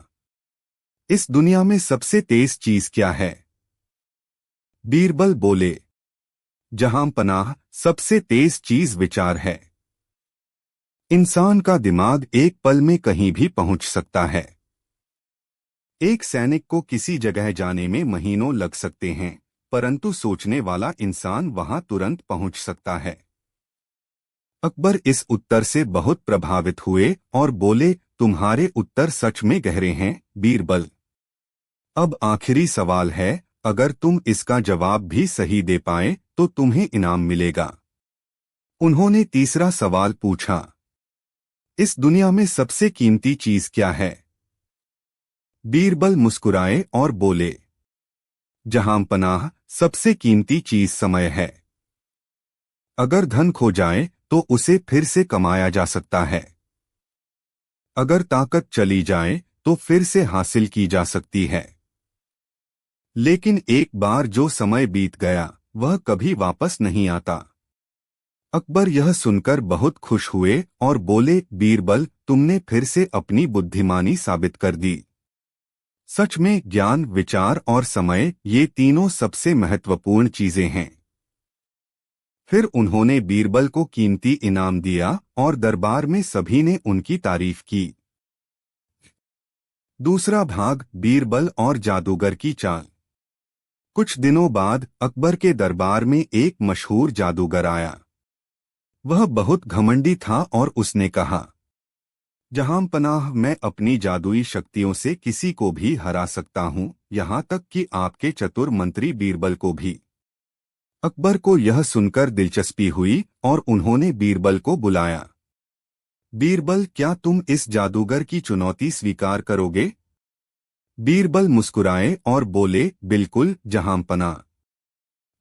इस दुनिया में सबसे तेज चीज क्या है? बीरबल बोले, जहांपनाह, सबसे तेज चीज विचार है। इंसान का दिमाग एक पल में कहीं भी पहुंच सकता है। एक सैनिक को किसी जगह जाने में महीनों लग सकते हैं, परंतु सोचने वाला इंसान वहां तुरंत पहुंच सकता है। अकबर इस उत्तर से बहुत प्रभावित हुए और बोले, तुम्हारे उत्तर सच में गहरे हैं, बीरबल। अब आखिरी सवाल है, अगर तुम इसका जवाब भी सही दे पाए तो तुम्हें इनाम मिलेगा। उन्होंने तीसरा सवाल पूछा, इस दुनिया में सबसे कीमती चीज क्या है? बीरबल मुस्कुराए और बोले, जहांपनाह, सबसे कीमती चीज समय है। अगर धन खो जाए तो उसे फिर से कमाया जा सकता है। अगर ताकत चली जाए तो फिर से हासिल की जा सकती है। लेकिन एक बार जो समय बीत गया वह कभी वापस नहीं आता। अकबर यह सुनकर बहुत खुश हुए और बोले, बीरबल, तुमने फिर से अपनी बुद्धिमानी साबित कर दी। सच में ज्ञान, विचार और समय, ये तीनों सबसे महत्वपूर्ण चीजें हैं। फिर उन्होंने बीरबल को कीमती इनाम दिया और दरबार में सभी ने उनकी तारीफ की। दूसरा भाग, बीरबल और जादूगर की चाल। कुछ दिनों बाद अकबर के दरबार में एक मशहूर जादूगर आया। वह बहुत घमंडी था और उसने कहा, जहांपनाह, मैं अपनी जादुई शक्तियों से किसी को भी हरा सकता हूं, यहां तक कि आपके चतुर मंत्री बीरबल को भी। अकबर को यह सुनकर दिलचस्पी हुई और उन्होंने बीरबल को बुलाया। बीरबल, क्या तुम इस जादूगर की चुनौती स्वीकार करोगे? बीरबल मुस्कुराए और बोले, बिल्कुल, जहांपनाह।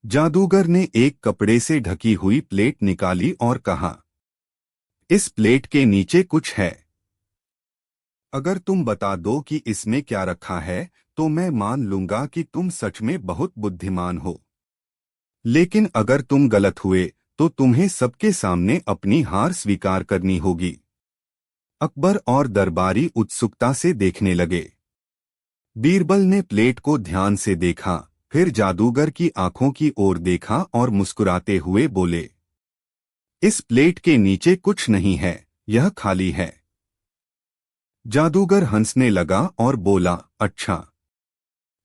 जादूगर ने एक कपड़े से ढकी हुई प्लेट निकाली और कहा, इस प्लेट के नीचे कुछ है। अगर तुम बता दो कि इसमें क्या रखा है तो मैं मान लूंगा कि तुम सच में बहुत बुद्धिमान हो। लेकिन अगर तुम गलत हुए तो तुम्हें सबके सामने अपनी हार स्वीकार करनी होगी। अकबर और दरबारी उत्सुकता से देखने लगे। बीरबल ने प्लेट को ध्यान से देखा, फिर जादूगर की आंखों की ओर देखा और मुस्कुराते हुए बोले, इस प्लेट के नीचे कुछ नहीं है, यह खाली है। जादूगर हंसने लगा और बोला, अच्छा,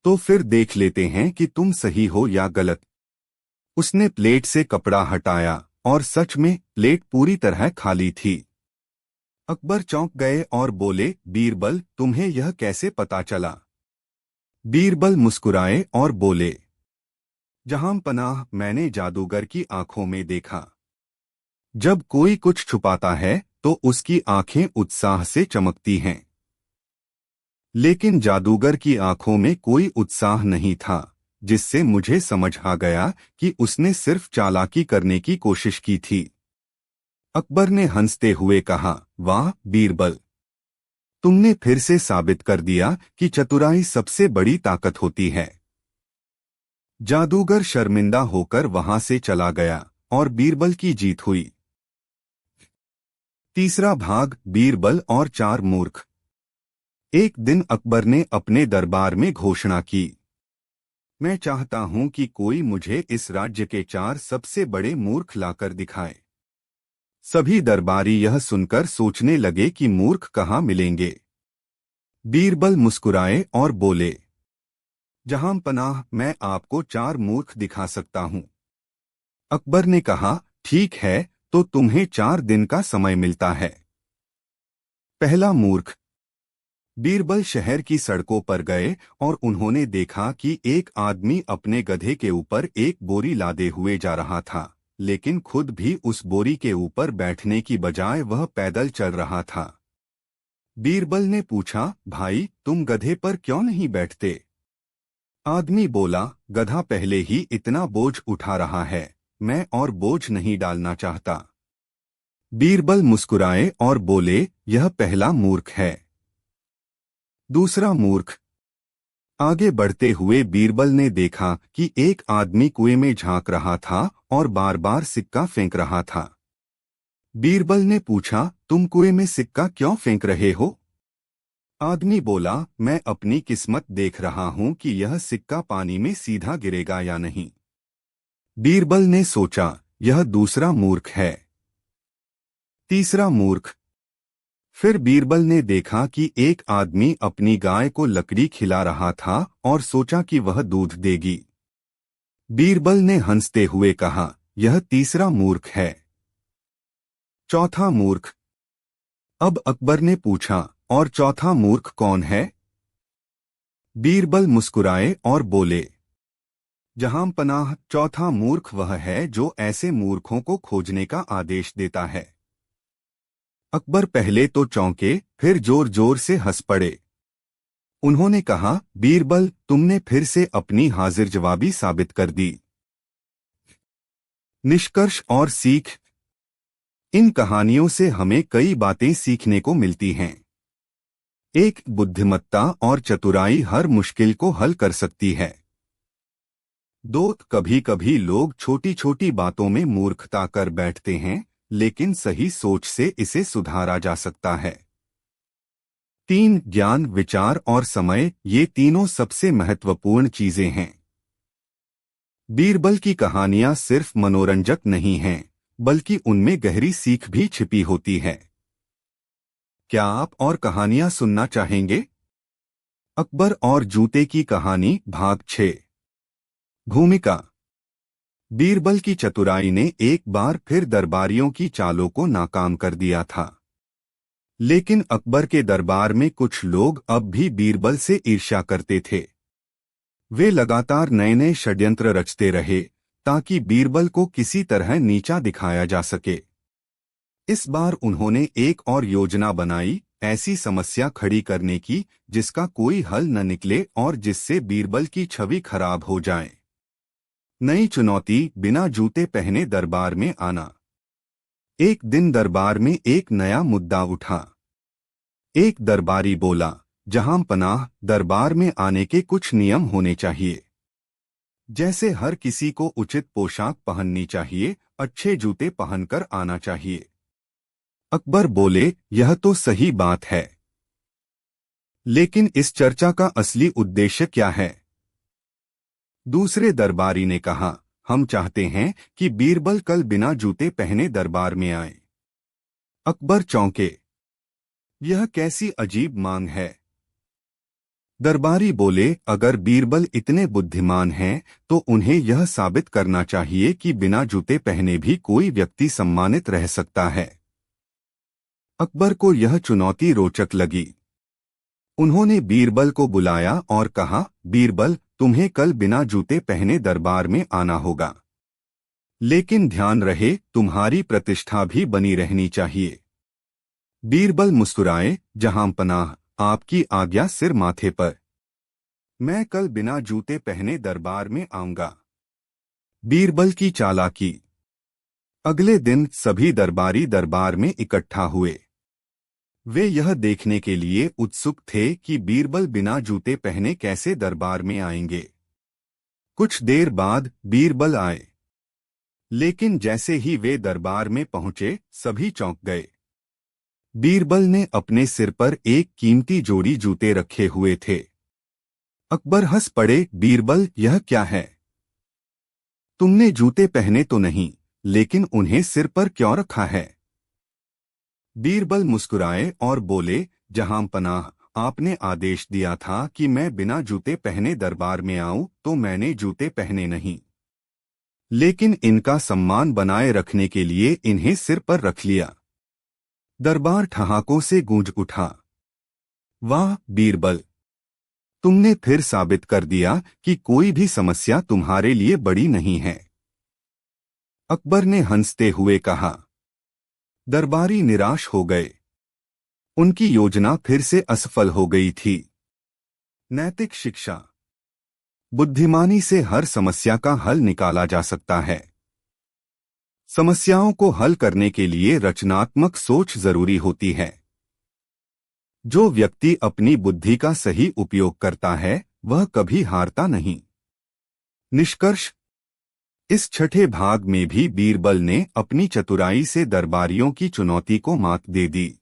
तो फिर देख लेते हैं कि तुम सही हो या गलत। उसने प्लेट से कपड़ा हटाया और सच में प्लेट पूरी तरह खाली थी। अकबर चौंक गए और बोले, बीरबल, तुम्हें यह कैसे पता चला? बीरबल मुस्कुराए और बोले, जहांपनाह, मैंने जादूगर की आंखों में देखा। जब कोई कुछ छुपाता है तो उसकी आंखें उत्साह से चमकती हैं। लेकिन जादूगर की आंखों में कोई उत्साह नहीं था, जिससे मुझे समझ आ गया कि उसने सिर्फ चालाकी करने की कोशिश की थी। अकबर ने हंसते हुए कहा, वाह बीरबल, तुमने फिर से साबित कर दिया कि चतुराई सबसे बड़ी ताकत होती है। जादूगर शर्मिंदा होकर वहां से चला गया और बीरबल की जीत हुई। तीसरा भाग, बीरबल और चार मूर्ख। एक दिन अकबर ने अपने दरबार में घोषणा की, मैं चाहता हूं कि कोई मुझे इस राज्य के चार सबसे बड़े मूर्ख लाकर दिखाए। सभी दरबारी यह सुनकर सोचने लगे कि मूर्ख कहाँ मिलेंगे। बीरबल मुस्कुराए और बोले, जहां पनाह, मैं आपको चार मूर्ख दिखा सकता हूं। अकबर ने कहा, ठीक है, तो तुम्हें 4 दिन का समय मिलता है। पहला मूर्ख। बीरबल शहर की सड़कों पर गए और उन्होंने देखा कि एक आदमी अपने गधे के ऊपर एक बोरी लादे हुए जा रहा था, लेकिन खुद भी उस बोरी के ऊपर बैठने की बजाय वह पैदल चल रहा था। बीरबल ने पूछा, भाई, तुम गधे पर क्यों नहीं बैठते? आदमी बोला, गधा पहले ही इतना बोझ उठा रहा है, मैं और बोझ नहीं डालना चाहता। बीरबल मुस्कुराए और बोले, यह पहला मूर्ख है। दूसरा मूर्ख। आगे बढ़ते हुए बीरबल ने देखा कि एक आदमी कुएं में झांक रहा था और बार बार सिक्का फेंक रहा था। बीरबल ने पूछा, तुम कुएं में सिक्का क्यों फेंक रहे हो? आदमी बोला, मैं अपनी किस्मत देख रहा हूं कि यह सिक्का पानी में सीधा गिरेगा या नहीं। बीरबल ने सोचा, यह दूसरा मूर्ख है। तीसरा मूर्ख। फिर बीरबल ने देखा कि एक आदमी अपनी गाय को लकड़ी खिला रहा था और सोचा कि वह दूध देगी। बीरबल ने हंसते हुए कहा, यह तीसरा मूर्ख है। चौथा मूर्ख। अब अकबर ने पूछा, और चौथा मूर्ख कौन है? बीरबल मुस्कुराए और बोले, जहां पनाह, चौथा मूर्ख वह है जो ऐसे मूर्खों को खोजने का आदेश देता है। अकबर पहले तो चौंके, फिर जोर जोर से हंस पड़े। उन्होंने कहा, बीरबल, तुमने फिर से अपनी हाजिर जवाबी साबित कर दी। निष्कर्ष और सीख। इन कहानियों से हमें कई बातें सीखने को मिलती हैं। एक, बुद्धिमत्ता और चतुराई हर मुश्किल को हल कर सकती है। दो, कभी कभी लोग छोटी छोटी बातों में मूर्खता कर बैठते हैं, लेकिन सही सोच से इसे सुधारा जा सकता है। तीन, ज्ञान, विचार और समय, ये तीनों सबसे महत्वपूर्ण चीजें हैं। बीरबल की कहानियां सिर्फ मनोरंजक नहीं हैं, बल्कि उनमें गहरी सीख भी छिपी होती है। क्या आप और कहानियां सुनना चाहेंगे? अकबर और जूते की कहानी, भाग 6। भूमिका। बीरबल की चतुराई ने एक बार फिर दरबारियों की चालों को नाकाम कर दिया था। लेकिन अकबर के दरबार में कुछ लोग अब भी बीरबल से ईर्ष्या करते थे। वे लगातार नए नए षड्यंत्र रचते रहे ताकि बीरबल को किसी तरह नीचा दिखाया जा सके। इस बार उन्होंने एक और योजना बनाई, ऐसी समस्या खड़ी करने की जिसका कोई हल न निकले और जिससे बीरबल की छवि खराब हो जाए। नई चुनौती, बिना जूते पहने दरबार में आना। एक दिन दरबार में एक नया मुद्दा उठा। एक दरबारी बोला, जहां पनाह, दरबार में आने के कुछ नियम होने चाहिए। जैसे हर किसी को उचित पोशाक पहननी चाहिए, अच्छे जूते पहनकर आना चाहिए। अकबर बोले, यह तो सही बात है, लेकिन इस चर्चा का असली उद्देश्य क्या है? दूसरे दरबारी ने कहा, हम चाहते हैं कि बीरबल कल बिना जूते पहने दरबार में आए। अकबर चौंके, यह कैसी अजीब मांग है? दरबारी बोले, अगर बीरबल इतने बुद्धिमान हैं, तो उन्हें यह साबित करना चाहिए कि बिना जूते पहने भी कोई व्यक्ति सम्मानित रह सकता है। अकबर को यह चुनौती रोचक लगी। उन्होंने बीरबल को बुलाया और कहा, बीरबल, तुम्हें कल बिना जूते पहने दरबार में आना होगा। लेकिन ध्यान रहे, तुम्हारी प्रतिष्ठा भी बनी रहनी चाहिए। बीरबल मुस्कुराए, जहां पनाह, आपकी आज्ञा सिर माथे पर। मैं कल बिना जूते पहने दरबार में आऊंगा। बीरबल की चालाकी। अगले दिन सभी दरबारी दरबार में इकट्ठा हुए। वे यह देखने के लिए उत्सुक थे कि बीरबल बिना जूते पहने कैसे दरबार में आएंगे। कुछ देर बाद बीरबल आए, लेकिन जैसे ही वे दरबार में पहुंचे सभी चौंक गए। बीरबल ने अपने सिर पर एक कीमती जोड़ी जूते रखे हुए थे। अकबर हंस पड़े, बीरबल यह क्या है? तुमने जूते पहने तो नहीं, लेकिन उन्हें सिर पर क्यों रखा है? बीरबल मुस्कुराए और बोले, जहां पनाह, आपने आदेश दिया था कि मैं बिना जूते पहने दरबार में आऊं, तो मैंने जूते पहने नहीं, लेकिन इनका सम्मान बनाए रखने के लिए इन्हें सिर पर रख लिया। दरबार ठहाकों से गूंज उठा। वाह बीरबल, तुमने फिर साबित कर दिया कि कोई भी समस्या तुम्हारे लिए बड़ी नहीं है। अकबर ने हंसते हुए कहा। दरबारी निराश हो गए। उनकी योजना फिर से असफल हो गई थी। नैतिक शिक्षा। बुद्धिमानी से हर समस्या का हल निकाला जा सकता है। समस्याओं को हल करने के लिए रचनात्मक सोच जरूरी होती है। जो व्यक्ति अपनी बुद्धि का सही उपयोग करता है वह कभी हारता नहीं। निष्कर्ष। इस छठे भाग में भी बीरबल ने अपनी चतुराई से दरबारियों की चुनौती को मात दे दी।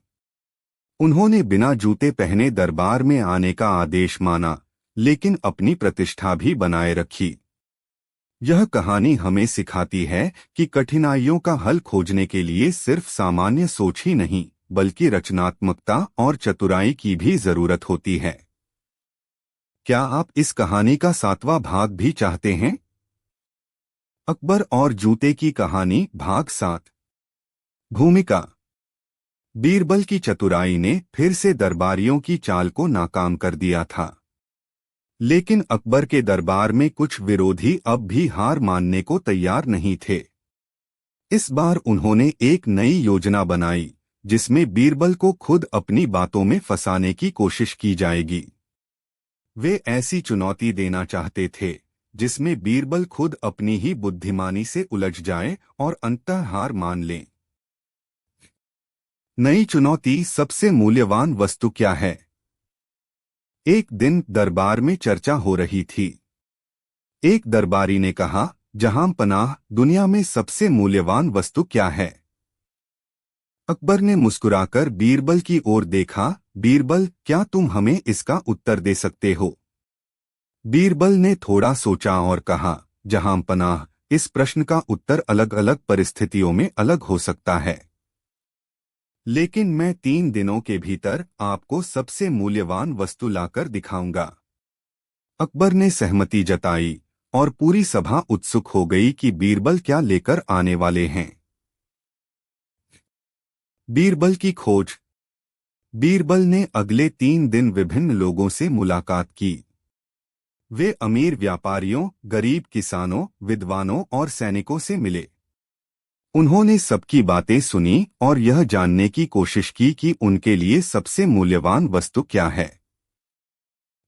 उन्होंने बिना जूते पहने दरबार में आने का आदेश माना, लेकिन अपनी प्रतिष्ठा भी बनाए रखी। यह कहानी हमें सिखाती है कि कठिनाइयों का हल खोजने के लिए सिर्फ सामान्य सोच ही नहीं, बल्कि रचनात्मकता और चतुराई की भी जरूरत होती है। क्या आप इस कहानी का 7वां भाग भी चाहते हैं? अकबर और जूते की कहानी भाग 7। भूमिका। बीरबल की चतुराई ने फिर से दरबारियों की चाल को नाकाम कर दिया था, लेकिन अकबर के दरबार में कुछ विरोधी अब भी हार मानने को तैयार नहीं थे। इस बार उन्होंने एक नई योजना बनाई, जिसमें बीरबल को खुद अपनी बातों में फंसाने की कोशिश की जाएगी। वे ऐसी चुनौती देना चाहते थे जिसमें बीरबल खुद अपनी ही बुद्धिमानी से उलझ जाए और अंततः हार मान लें। नई चुनौती। सबसे मूल्यवान वस्तु क्या है? एक दिन दरबार में चर्चा हो रही थी। एक दरबारी ने कहा, जहां पनाह, दुनिया में सबसे मूल्यवान वस्तु क्या है? अकबर ने मुस्कुराकर बीरबल की ओर देखा। बीरबल, क्या तुम हमें इसका उत्तर दे सकते हो? बीरबल ने थोड़ा सोचा और कहा, जहां पनाह, इस प्रश्न का उत्तर अलग अलग परिस्थितियों में अलग हो सकता है, लेकिन मैं 3 दिनों के भीतर आपको सबसे मूल्यवान वस्तु लाकर दिखाऊंगा। अकबर ने सहमति जताई और पूरी सभा उत्सुक हो गई कि बीरबल क्या लेकर आने वाले हैं। बीरबल की खोज। बीरबल ने अगले 3 दिन विभिन्न लोगों से मुलाकात की। वे अमीर व्यापारियों, गरीब किसानों, विद्वानों और सैनिकों से मिले। उन्होंने सबकी बातें सुनी और यह जानने की कोशिश की कि उनके लिए सबसे मूल्यवान वस्तु क्या है।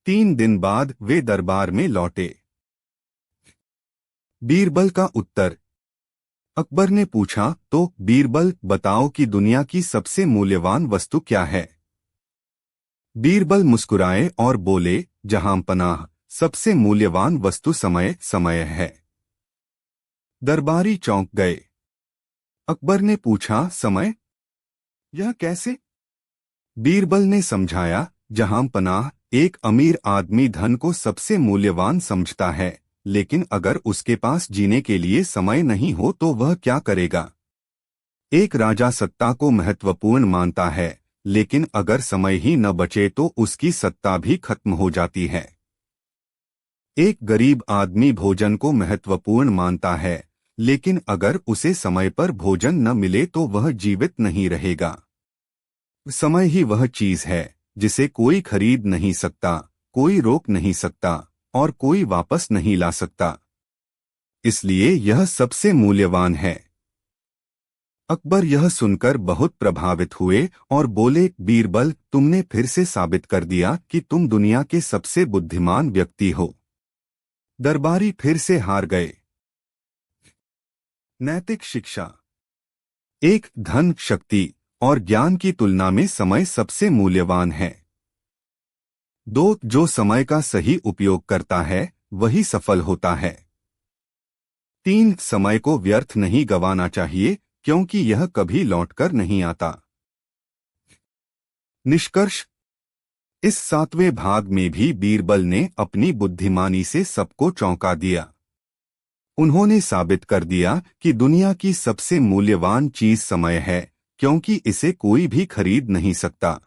3 दिन बाद वे दरबार में लौटे। बीरबल का उत्तर। अकबर ने पूछा, तो बीरबल बताओ कि दुनिया की सबसे मूल्यवान वस्तु क्या है? बीरबल मुस्कुराए और बोले, जहां पनाह, सबसे मूल्यवान वस्तु समय है। दरबारी चौंक गए। अकबर ने पूछा, समय? यह कैसे? बीरबल ने समझाया, जहां पनाह, एक अमीर आदमी धन को सबसे मूल्यवान समझता है, लेकिन अगर उसके पास जीने के लिए समय नहीं हो तो वह क्या करेगा? एक राजा सत्ता को महत्वपूर्ण मानता है, लेकिन अगर समय ही न बचे तो उसकी सत्ता भी खत्म हो जाती है। एक गरीब आदमी भोजन को महत्वपूर्ण मानता है, लेकिन अगर उसे समय पर भोजन न मिले तो वह जीवित नहीं रहेगा। समय ही वह चीज है जिसे कोई खरीद नहीं सकता, कोई रोक नहीं सकता और कोई वापस नहीं ला सकता। इसलिए यह सबसे मूल्यवान है। अकबर यह सुनकर बहुत प्रभावित हुए और बोले, बीरबल, तुमने फिर से साबित कर दिया कि तुम दुनिया के सबसे बुद्धिमान व्यक्ति हो। दरबारी फिर से हार गए। नैतिक शिक्षा। एक धन, शक्ति और ज्ञान की तुलना में समय सबसे मूल्यवान है। 2. जो समय का सही उपयोग करता है वही सफल होता है। 3. समय को व्यर्थ नहीं गंवाना चाहिए क्योंकि यह कभी लौटकर नहीं आता। निष्कर्ष, इस 7वें भाग में भी बीरबल ने अपनी बुद्धिमानी से सबको चौंका दिया। उन्होंने साबित कर दिया कि दुनिया की सबसे मूल्यवान चीज समय है, क्योंकि इसे कोई भी खरीद नहीं सकता।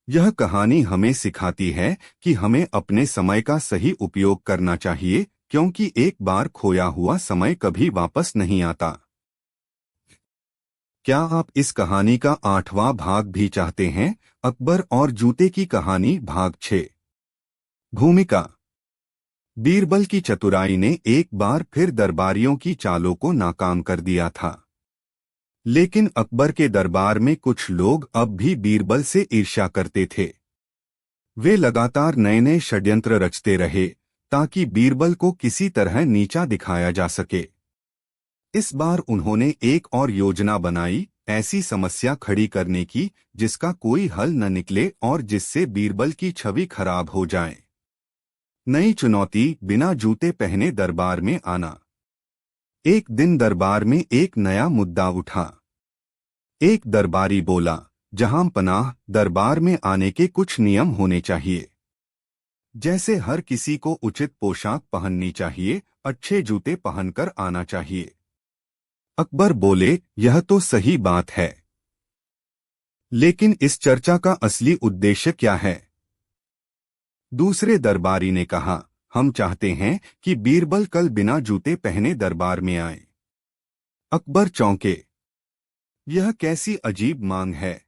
यह कहानी हमें सिखाती है कि हमें अपने समय का सही उपयोग करना चाहिए, क्योंकि एक बार खोया हुआ समय कभी वापस नहीं आता। क्या आप इस कहानी का 8वां भाग भी चाहते हैं? अकबर और जूते की कहानी भाग 6। भूमिका। बीरबल की चतुराई ने एक बार फिर दरबारियों की चालों को नाकाम कर दिया था। लेकिन अकबर के दरबार में कुछ लोग अब भी बीरबल से ईर्ष्या करते थे। वे लगातार नए नए षड्यंत्र रचते रहे ताकि बीरबल को किसी तरह नीचा दिखाया जा सके। इस बार उन्होंने एक और योजना बनाई, ऐसी समस्या खड़ी करने की जिसका कोई हल न निकले और जिससे बीरबल की छवि खराब हो जाए। नई चुनौती, बिना जूते पहने दरबार में आना। एक दिन दरबार में एक नया मुद्दा उठा। एक दरबारी बोला, जहां पनाह, दरबार में आने के कुछ नियम होने चाहिए। जैसे हर किसी को उचित पोशाक पहननी चाहिए, अच्छे जूते पहनकर आना चाहिए। अकबर बोले, यह तो सही बात है, लेकिन इस चर्चा का असली उद्देश्य क्या है? दूसरे दरबारी ने कहा, हम चाहते हैं कि बीरबल कल बिना जूते पहने दरबार में आए। अकबर चौंके, यह कैसी अजीब मांग है?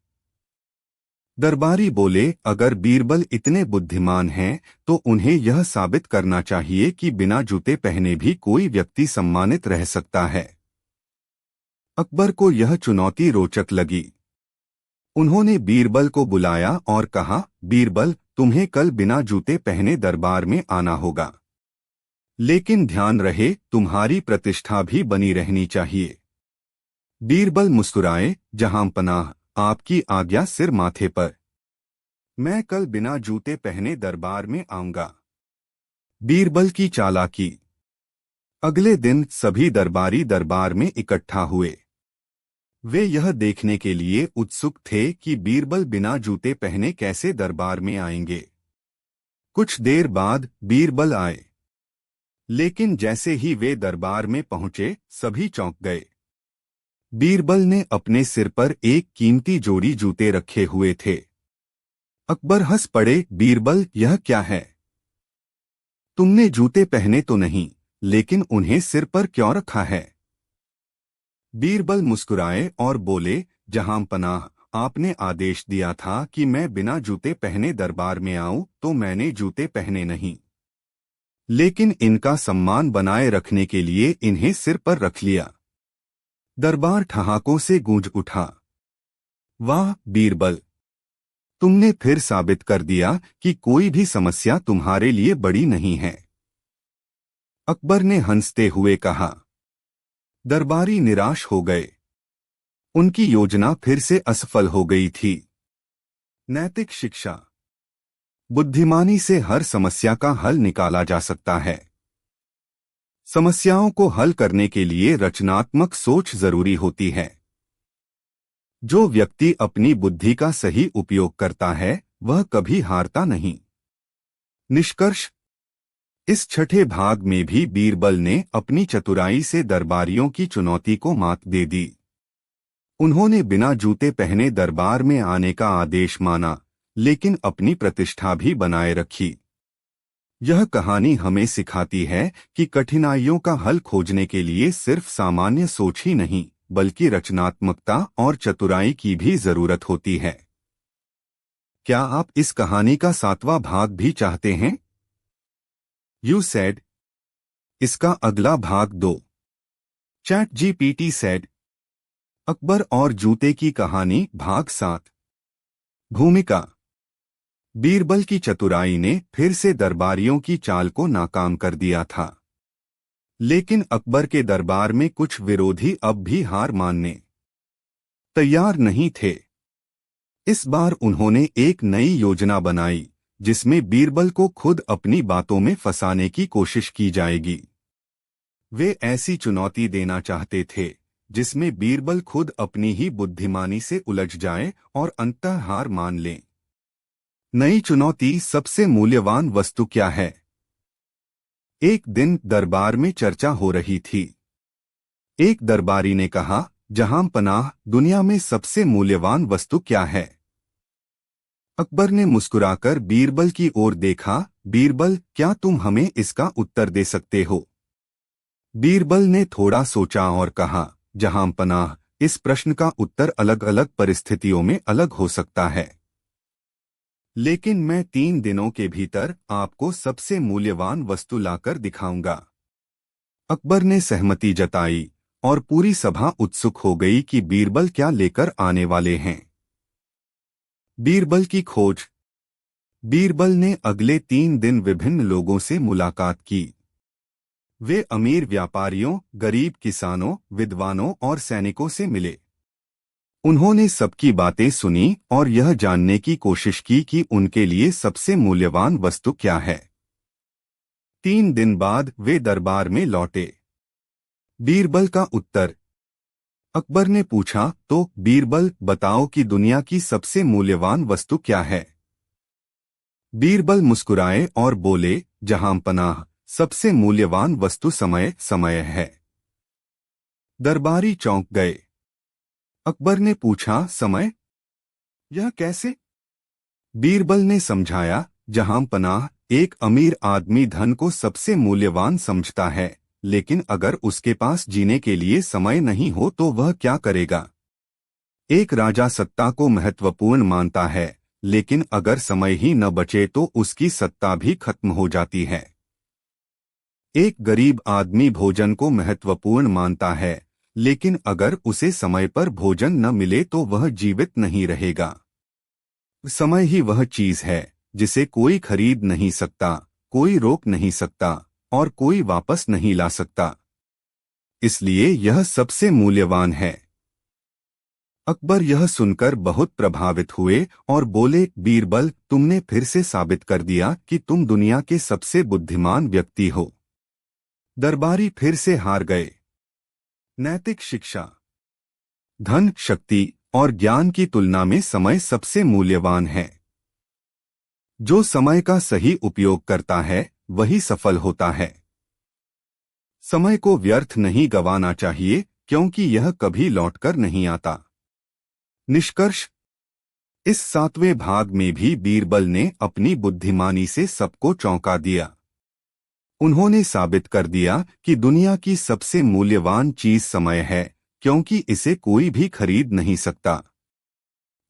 दरबारी बोले, अगर बीरबल इतने बुद्धिमान हैं तो उन्हें यह साबित करना चाहिए कि बिना जूते पहने भी कोई व्यक्ति सम्मानित रह सकता है। अकबर को यह चुनौती रोचक लगी। उन्होंने बीरबल को बुलाया और कहा, बीरबल, तुम्हें कल बिना जूते पहने दरबार में आना होगा। लेकिन ध्यान रहे, तुम्हारी प्रतिष्ठा भी बनी रहनी चाहिए। बीरबल मुस्कुराए, जहां पनाह, आपकी आज्ञा सिर माथे पर। मैं कल बिना जूते पहने दरबार में आऊंगा। बीरबल की चालाकी। अगले दिन सभी दरबारी दरबार में इकट्ठा हुए। वे यह देखने के लिए उत्सुक थे कि बीरबल बिना जूते पहने कैसे दरबार में आएंगे। कुछ देर बाद बीरबल आए, लेकिन जैसे ही वे दरबार में पहुंचे सभी चौंक गए। बीरबल ने अपने सिर पर एक कीमती जोड़ी जूते रखे हुए थे। अकबर हंस पड़े, बीरबल, यह क्या है? तुमने जूते पहने तो नहीं, लेकिन उन्हें सिर पर क्यों रखा है? बीरबल मुस्कुराए और बोले, जहां पनाह, आपने आदेश दिया था कि मैं बिना जूते पहने दरबार में आऊं, तो मैंने जूते पहने नहीं, लेकिन इनका सम्मान बनाए रखने के लिए इन्हें सिर पर रख लिया। दरबार ठहाकों से गूंज उठा। वाह बीरबल, तुमने फिर साबित कर दिया कि कोई भी समस्या तुम्हारे लिए बड़ी नहीं है। अकबर ने हंसते हुए कहा। दरबारी निराश हो गए। उनकी योजना फिर से असफल हो गई थी। नैतिक शिक्षा। बुद्धिमानी से हर समस्या का हल निकाला जा सकता है। समस्याओं को हल करने के लिए रचनात्मक सोच जरूरी होती है। जो व्यक्ति अपनी बुद्धि का सही उपयोग करता है वह कभी हारता नहीं। निष्कर्ष, इस 6ठे भाग में भी बीरबल ने अपनी चतुराई से दरबारियों की चुनौती को मात दे दी। उन्होंने बिना जूते पहने दरबार में आने का आदेश माना, लेकिन अपनी प्रतिष्ठा भी बनाए रखी। यह कहानी हमें सिखाती है कि कठिनाइयों का हल खोजने के लिए सिर्फ सामान्य सोच ही नहीं, बल्कि रचनात्मकता और चतुराई की भी जरूरत होती है। क्या आप इस कहानी का 7वां भाग भी चाहते हैं? You said. इसका अगला भाग 2। Chat GPT said. अकबर और जूते की कहानी भाग 7। भूमिका। बीरबल की चतुराई ने फिर से दरबारियों की चाल को नाकाम कर दिया था, लेकिन अकबर के दरबार में कुछ विरोधी अब भी हार मानने तैयार नहीं थे। इस बार उन्होंने एक नई योजना बनाई जिसमें बीरबल को खुद अपनी बातों में फंसाने की कोशिश की जाएगी। वे ऐसी चुनौती देना चाहते थे जिसमें बीरबल खुद अपनी ही बुद्धिमानी से उलझ जाए और अंततः हार मान ले। नई चुनौती, सबसे मूल्यवान वस्तु क्या है? एक दिन दरबार में चर्चा हो रही थी। एक दरबारी ने कहा, जहां पनाह, दुनिया में सबसे मूल्यवान वस्तु क्या है? अकबर ने मुस्कुराकर बीरबल की ओर देखा। बीरबल, क्या तुम हमें इसका उत्तर दे सकते हो? बीरबल ने थोड़ा सोचा और कहा, जहां पनाह, इस प्रश्न का उत्तर अलग अलग परिस्थितियों में अलग हो सकता है, लेकिन मैं 3 दिनों के भीतर आपको सबसे मूल्यवान वस्तु लाकर दिखाऊंगा। अकबर ने सहमति जताई और पूरी सभा उत्सुक हो गई कि बीरबल क्या लेकर आने वाले हैं। बीरबल की खोज। बीरबल ने अगले 3 दिन विभिन्न लोगों से मुलाकात की। वे अमीर व्यापारियों, गरीब किसानों, विद्वानों और सैनिकों से मिले। उन्होंने सबकी बातें सुनी और यह जानने की कोशिश की कि उनके लिए सबसे मूल्यवान वस्तु क्या है। 3 दिन बाद वे दरबार में लौटे। बीरबल का उत्तर। अकबर ने पूछा, तो बीरबल, बताओ कि दुनिया की सबसे मूल्यवान वस्तु क्या है? बीरबल मुस्कुराए और बोले, जहां पनाह, सबसे मूल्यवान वस्तु समय है। दरबारी चौंक गए। अकबर ने पूछा, समय? यह कैसे? बीरबल ने समझाया, जहां पनाह, एक अमीर आदमी धन को सबसे मूल्यवान समझता है, लेकिन अगर उसके पास जीने के लिए समय नहीं हो तो वह क्या करेगा? एक राजा सत्ता को महत्वपूर्ण मानता है, लेकिन अगर समय ही न बचे तो उसकी सत्ता भी खत्म हो जाती है। एक गरीब आदमी भोजन को महत्वपूर्ण मानता है, लेकिन अगर उसे समय पर भोजन न मिले तो वह जीवित नहीं रहेगा। समय ही वह चीज है जिसे कोई खरीद नहीं सकता, कोई रोक नहीं सकता और कोई वापस नहीं ला सकता। इसलिए यह सबसे मूल्यवान है। अकबर यह सुनकर बहुत प्रभावित हुए और बोले, बीरबल, तुमने फिर से साबित कर दिया कि तुम दुनिया के सबसे बुद्धिमान व्यक्ति हो। दरबारी फिर से हार गए। नैतिक शिक्षा। धन, शक्ति और ज्ञान की तुलना में समय सबसे मूल्यवान है। जो समय का सही उपयोग करता है वही सफल होता है। समय को व्यर्थ नहीं गंवाना चाहिए, क्योंकि यह कभी लौटकर नहीं आता। निष्कर्ष। इस 7वें भाग में भी बीरबल ने अपनी बुद्धिमानी से सबको चौंका दिया। उन्होंने साबित कर दिया कि दुनिया की सबसे मूल्यवान चीज समय है, क्योंकि इसे कोई भी खरीद नहीं सकता।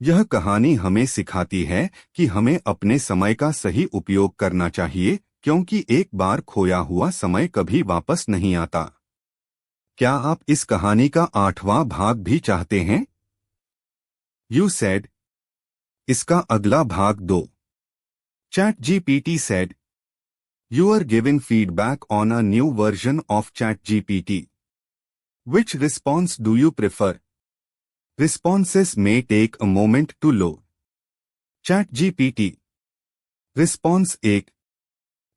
यह कहानी हमें सिखाती है कि हमें अपने समय का सही उपयोग करना चाहिए, क्योंकि एक बार खोया हुआ समय कभी वापस नहीं आता। क्या आप इस कहानी का 8वां भाग भी चाहते हैं? You said. इसका अगला भाग 2। ChatGPT said, You are giving feedback on a new version of ChatGPT. Which response do you prefer? Responses may take a moment to load. ChatGPT. Response 1।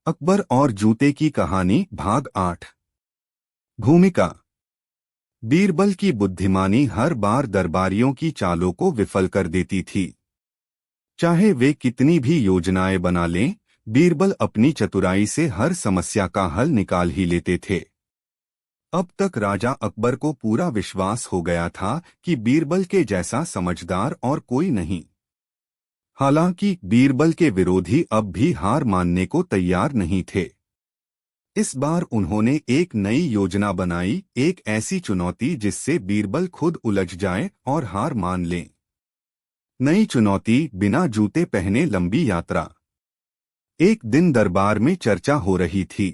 Akbar और जूते की कहानी, भाग 8। भूमिका। बीरबल की बुद्धिमानी हर बार दरबारियों की चालों को विफल कर देती थी। चाहे वे कितनी भी योजनाएं बना लें, बीरबल अपनी चतुराई से हर समस्या का हल निकाल ही लेते थे। अब तक राजा अकबर को पूरा विश्वास हो गया था कि बीरबल के जैसा समझदार और कोई नहीं। हालांकि बीरबल के विरोधी अब भी हार मानने को तैयार नहीं थे। इस बार उन्होंने एक नई योजना बनाई, एक ऐसी चुनौती जिससे बीरबल खुद उलझ जाए और हार मान लें। नई चुनौती, बिना जूते पहने लंबी यात्रा। एक दिन दरबार में चर्चा हो रही थी।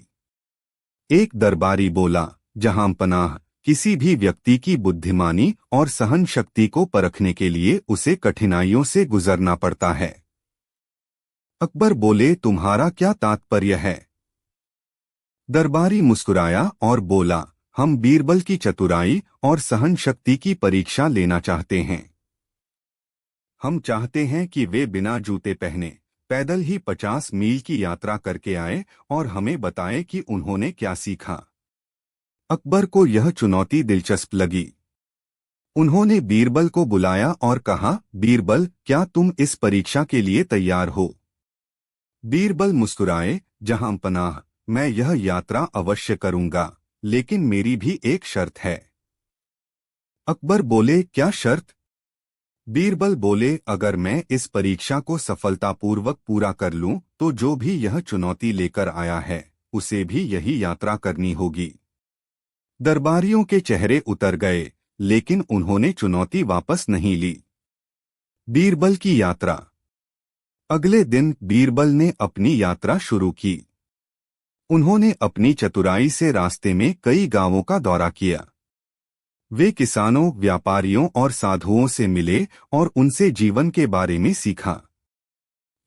एक दरबारी बोला, जहां पनाह, किसी भी व्यक्ति की बुद्धिमानी और सहन शक्ति को परखने के लिए उसे कठिनाइयों से गुजरना पड़ता है। अकबर बोले, तुम्हारा क्या तात्पर्य है? दरबारी मुस्कुराया और बोला, हम बीरबल की चतुराई और सहन शक्ति की परीक्षा लेना चाहते हैं। हम चाहते हैं कि वे बिना जूते पहने पैदल ही 50 मील की यात्रा करके आए और हमें बताएं कि उन्होंने क्या सीखा। अकबर को यह चुनौती दिलचस्प लगी। उन्होंने बीरबल को बुलाया और कहा, बीरबल, क्या तुम इस परीक्षा के लिए तैयार हो? बीरबल मुस्कुराए, जहांपनाह, मैं यह यात्रा अवश्य करूंगा, लेकिन मेरी भी एक शर्त है। अकबर बोले, क्या शर्त? बीरबल बोले, अगर मैं इस परीक्षा को सफलतापूर्वक पूरा कर लूं, तो जो भी यह चुनौती लेकर आया है, उसे भी यही यात्रा करनी होगी। दरबारियों के चेहरे उतर गए, लेकिन उन्होंने चुनौती वापस नहीं ली। बीरबल की यात्रा। अगले दिन बीरबल ने अपनी यात्रा शुरू की। उन्होंने अपनी चतुराई से रास्ते में कई गांवों का दौरा किया। वे किसानों, व्यापारियों और साधुओं से मिले और उनसे जीवन के बारे में सीखा।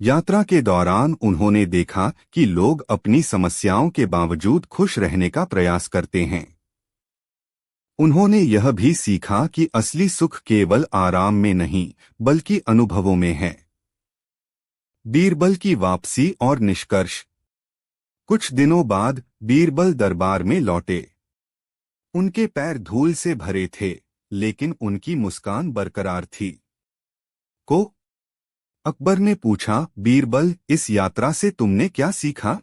यात्रा के दौरान उन्होंने देखा कि लोग अपनी समस्याओं के बावजूद खुश रहने का प्रयास करते हैं। उन्होंने यह भी सीखा कि असली सुख केवल आराम में नहीं, बल्कि अनुभवों में है। बीरबल की वापसी और निष्कर्ष। कुछ दिनों बाद बीरबल दरबार में लौटे। उनके पैर धूल से भरे थे, लेकिन उनकी मुस्कान बरकरार थी। को अकबर ने पूछा, बीरबल, इस यात्रा से तुमने क्या सीखा?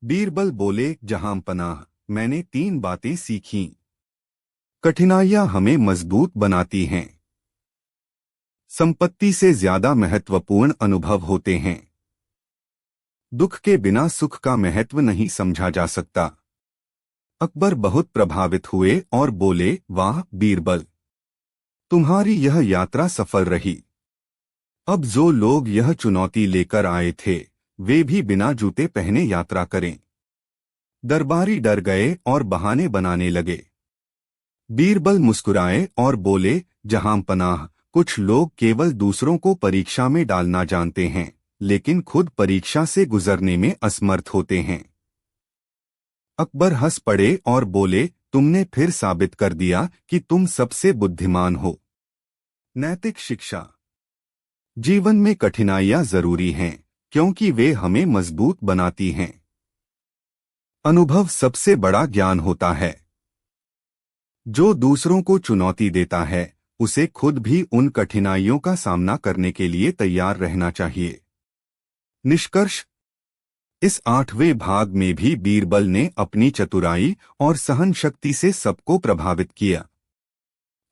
बीरबल बोले, जहांपनाह, मैंने 3 बातें सीखीं। कठिनाइयां हमें मजबूत बनाती हैं। संपत्ति से ज्यादा महत्वपूर्ण अनुभव होते हैं। दुख के बिना सुख का महत्व नहीं समझा जा सकता। अकबर बहुत प्रभावित हुए और बोले, वाह बीरबल, तुम्हारी यह यात्रा सफल रही। अब जो लोग यह चुनौती लेकर आए थे, वे भी बिना जूते पहने यात्रा करें। दरबारी डर गए और बहाने बनाने लगे। बीरबल मुस्कुराए और बोले, जहांपनाह, कुछ लोग केवल दूसरों को परीक्षा में डालना जानते हैं, लेकिन खुद परीक्षा से गुजरने में असमर्थ होते हैं। अकबर हंस पड़े और बोले, तुमने फिर साबित कर दिया कि तुम सबसे बुद्धिमान हो। नैतिक शिक्षा। जीवन में कठिनाइयां जरूरी हैं, क्योंकि वे हमें मजबूत बनाती हैं। अनुभव सबसे बड़ा ज्ञान होता है। जो दूसरों को चुनौती देता है, उसे खुद भी उन कठिनाइयों का सामना करने के लिए तैयार रहना चाहिए। निष्कर्ष। इस 8वें भाग में भी बीरबल ने अपनी चतुराई और सहन शक्ति से सबको प्रभावित किया।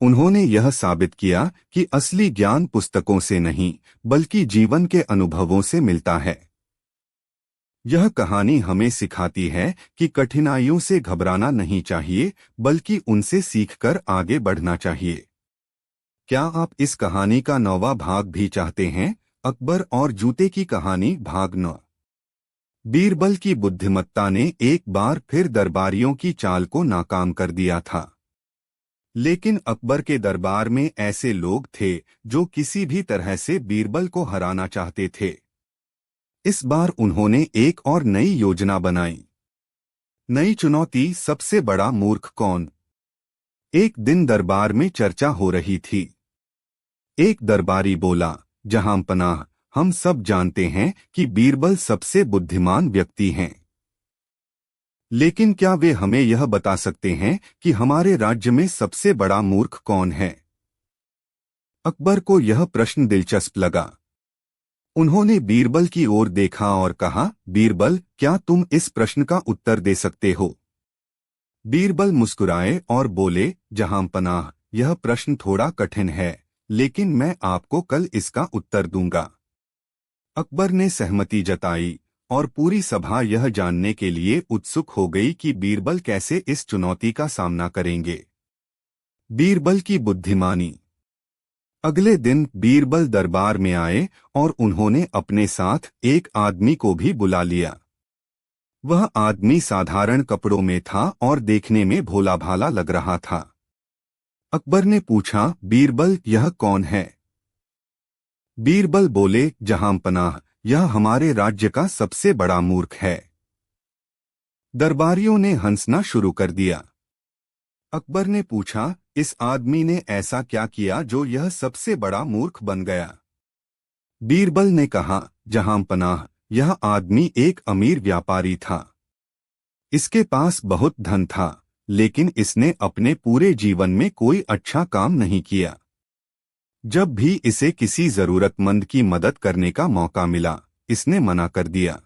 उन्होंने यह साबित किया कि असली ज्ञान पुस्तकों से नहीं, बल्कि जीवन के अनुभवों से मिलता है। यह कहानी हमें सिखाती है कि कठिनाइयों से घबराना नहीं चाहिए, बल्कि उनसे सीखकर आगे बढ़ना चाहिए। क्या आप इस कहानी का 9वां भाग भी चाहते हैं? अकबर और जूते की कहानी भाग 9। बीरबल की बुद्धिमत्ता ने एक बार फिर दरबारियों की चाल को नाकाम कर दिया था। लेकिन अकबर के दरबार में ऐसे लोग थे जो किसी भी तरह से बीरबल को हराना चाहते थे। इस बार उन्होंने एक और नई योजना बनाई। नई चुनौती, सबसे बड़ा मूर्ख कौन? एक दिन दरबार में चर्चा हो रही थी। एक दरबारी बोला, जहांपनाह, हम सब जानते हैं कि बीरबल सबसे बुद्धिमान व्यक्ति हैं। लेकिन क्या वे हमें यह बता सकते हैं कि हमारे राज्य में सबसे बड़ा मूर्ख कौन है? अकबर को यह प्रश्न दिलचस्प लगा। उन्होंने बीरबल की ओर देखा और कहा, बीरबल, क्या तुम इस प्रश्न का उत्तर दे सकते हो? बीरबल मुस्कुराए और बोले, जहांपनाह, यह प्रश्न थोड़ा कठिन है, लेकिन मैं आपको कल इसका उत्तर दूंगा। अकबर ने सहमति जताई और पूरी सभा यह जानने के लिए उत्सुक हो गई कि बीरबल कैसे इस चुनौती का सामना करेंगे। बीरबल की बुद्धिमानी। अगले दिन बीरबल दरबार में आए और उन्होंने अपने साथ एक आदमी को भी बुला लिया। वह आदमी साधारण कपड़ों में था और देखने में भोला भाला लग रहा था। अकबर ने पूछा, बीरबल, यह कौन है? बीरबल बोले, जहांपनाह, यह हमारे राज्य का सबसे बड़ा मूर्ख है। दरबारियों ने हंसना शुरू कर दिया। अकबर ने पूछा, इस आदमी ने ऐसा क्या किया जो यह सबसे बड़ा मूर्ख बन गया? बीरबल ने कहा, जहां पनाह, यह आदमी एक अमीर व्यापारी था। इसके पास बहुत धन था, लेकिन इसने अपने पूरे जीवन में कोई अच्छा काम नहीं किया। जब भी इसे किसी जरूरतमंद की मदद करने का मौका मिला, इसने मना कर दिया।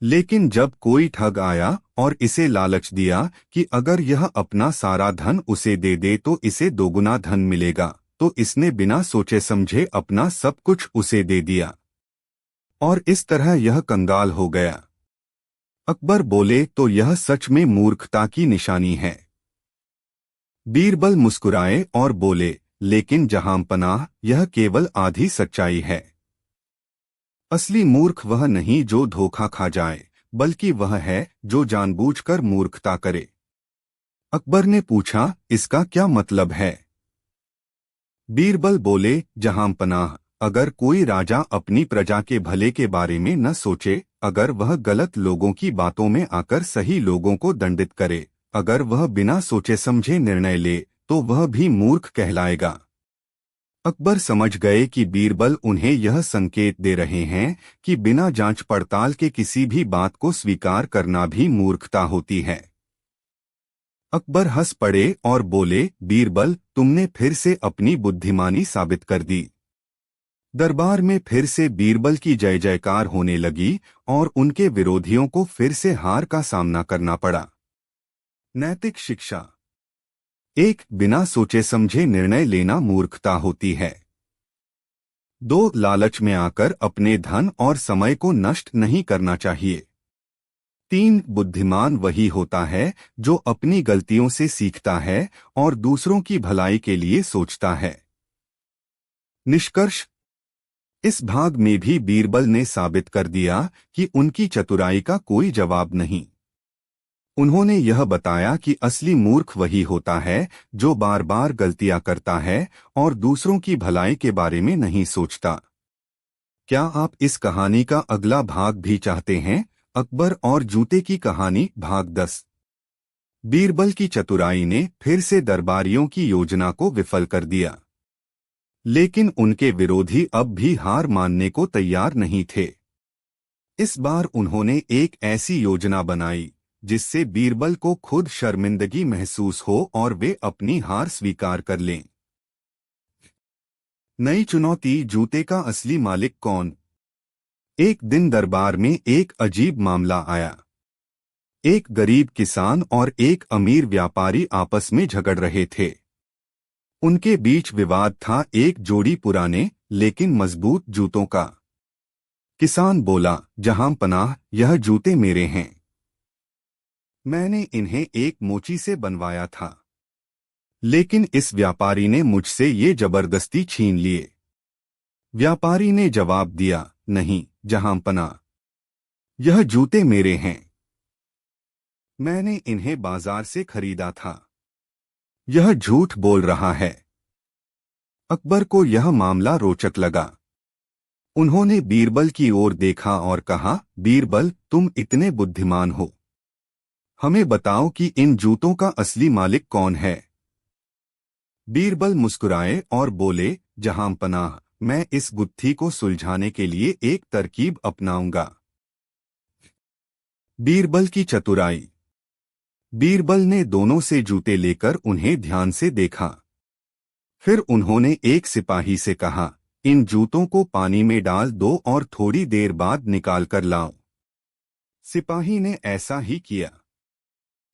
लेकिन जब कोई ठग आया और इसे लालच दिया कि अगर यह अपना सारा धन उसे दे दे तो इसे दोगुना धन मिलेगा, तो इसने बिना सोचे समझे अपना सब कुछ उसे दे दिया। और इस तरह यह कंगाल हो गया। अकबर बोले, तो यह सच में मूर्खता की निशानी है। बीरबल मुस्कुराए और बोले, लेकिन जहां पनाह, यह केवल आधी सच्चाई है। असली मूर्ख वह नहीं जो धोखा खा जाए, बल्कि वह है जो जानबूझकर मूर्खता करे। अकबर ने पूछा, इसका क्या मतलब है? बीरबल बोले, जहां पनाह, अगर कोई राजा अपनी प्रजा के भले के बारे में न सोचे, अगर वह गलत लोगों की बातों में आकर सही लोगों को दंडित करे, अगर वह बिना सोचे समझे निर्णय ले, तो वह भी मूर्ख कहलाएगा। अकबर समझ गए कि बीरबल उन्हें यह संकेत दे रहे हैं कि बिना जांच पड़ताल के किसी भी बात को स्वीकार करना भी मूर्खता होती है। अकबर हंस पड़े और बोले, बीरबल, तुमने फिर से अपनी बुद्धिमानी साबित कर दी। दरबार में फिर से बीरबल की जय जयकार होने लगी और उनके विरोधियों को फिर से हार का सामना करना पड़ा। नैतिक शिक्षा। एक, बिना सोचे समझे निर्णय लेना मूर्खता होती है। 2, लालच में आकर अपने धन और समय को नष्ट नहीं करना चाहिए। 3, बुद्धिमान वही होता है जो अपनी गलतियों से सीखता है और दूसरों की भलाई के लिए सोचता है। निष्कर्ष। इस भाग में भी बीरबल ने साबित कर दिया कि उनकी चतुराई का कोई जवाब नहीं। उन्होंने यह बताया कि असली मूर्ख वही होता है जो बार बार गलतियां करता है और दूसरों की भलाई के बारे में नहीं सोचता। क्या आप इस कहानी का अगला भाग भी चाहते हैं? अकबर और जूते की कहानी भाग 10। बीरबल की चतुराई ने फिर से दरबारियों की योजना को विफल कर दिया, लेकिन उनके विरोधी अब भी हार मानने को तैयार नहीं थे। इस बार उन्होंने एक ऐसी योजना बनाई जिससे बीरबल को खुद शर्मिंदगी महसूस हो और वे अपनी हार स्वीकार कर लें। नई चुनौती, जूते का असली मालिक कौन? एक दिन दरबार में एक अजीब मामला आया। एक गरीब किसान और एक अमीर व्यापारी आपस में झगड़ रहे थे। उनके बीच विवाद था एक जोड़ी पुराने लेकिन मजबूत जूतों का। किसान बोला, जहां पनाह, यह जूते मेरे हैं। मैंने इन्हें एक मोची से बनवाया था, लेकिन इस व्यापारी ने मुझसे ये जबरदस्ती छीन लिए। व्यापारी ने जवाब दिया, नहीं जहां पनाह, यह जूते मेरे हैं। मैंने इन्हें बाजार से खरीदा था। यह झूठ बोल रहा है। अकबर को यह मामला रोचक लगा। उन्होंने बीरबल की ओर देखा और कहा, बीरबल, तुम इतने बुद्धिमान हो, हमें बताओ कि इन जूतों का असली मालिक कौन है। बीरबल मुस्कुराए और बोले, जहां पनाह, मैं इस गुत्थी को सुलझाने के लिए एक तरकीब अपनाऊंगा। बीरबल की चतुराई। बीरबल ने दोनों से जूते लेकर उन्हें ध्यान से देखा। फिर उन्होंने एक सिपाही से कहा, इन जूतों को पानी में डाल दो और थोड़ी देर बाद निकाल कर लाओ। सिपाही ने ऐसा ही किया।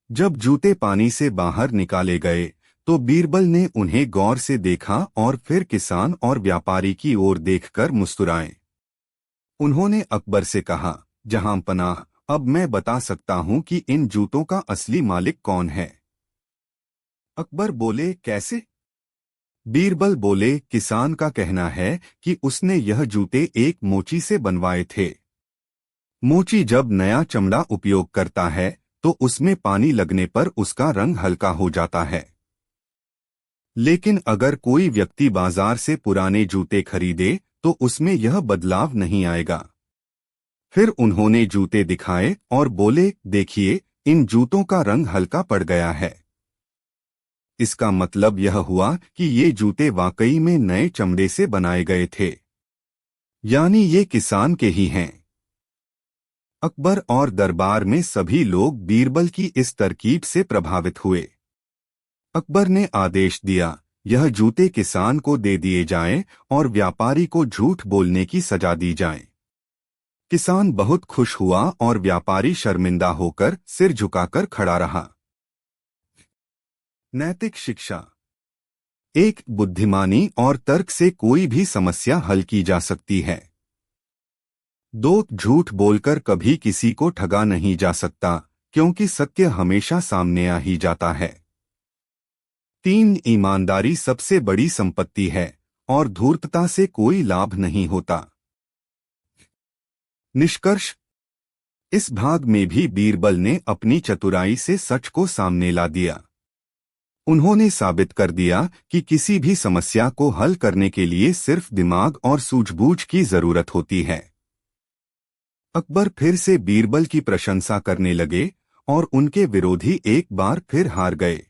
जब जूते पानी से बाहर निकाले गए तो बीरबल ने उन्हें गौर से देखा और फिर किसान और व्यापारी की ओर देखकर मुस्कुराए। उन्होंने अकबर से कहा, जहां पनाह, अब मैं बता सकता हूं कि इन जूतों का असली मालिक कौन है। अकबर बोले, कैसे? बीरबल बोले, किसान का कहना है कि उसने यह जूते एक मोची से बनवाए थे। मोची जब नया चमड़ा उपयोग करता है तो उसमें पानी लगने पर उसका रंग हल्का हो जाता है। लेकिन अगर कोई व्यक्ति बाजार से पुराने जूते खरीदे तो उसमें यह बदलाव नहीं आएगा। फिर उन्होंने जूते दिखाए और बोले, देखिए, इन जूतों का रंग हल्का पड़ गया है। इसका मतलब यह हुआ कि ये जूते वाकई में नए चमड़े से बनाए गए थे, यानी ये किसान के ही हैं। अकबर और दरबार में सभी लोग बीरबल की इस तरकीब से प्रभावित हुए। अकबर ने आदेश दिया, यह जूते किसान को दे दिए जाएं और व्यापारी को झूठ बोलने की सजा दी जाए। किसान बहुत खुश हुआ और व्यापारी शर्मिंदा होकर सिर झुकाकर खड़ा रहा। नैतिक शिक्षा। एक बुद्धिमानी और तर्क से कोई भी समस्या हल की जा सकती है। दो, झूठ बोलकर कभी किसी को ठगा नहीं जा सकता, क्योंकि सत्य हमेशा सामने आ ही जाता है। 3, ईमानदारी सबसे बड़ी संपत्ति है और धूर्तता से कोई लाभ नहीं होता। निष्कर्ष। इस भाग में भी बीरबल ने अपनी चतुराई से सच को सामने ला दिया। उन्होंने साबित कर दिया कि किसी भी समस्या को हल करने के लिए सिर्फ दिमाग और सूझबूझ की जरूरत होती है। अकबर फिर से बीरबल की प्रशंसा करने लगे और उनके विरोधी एक बार फिर हार गए।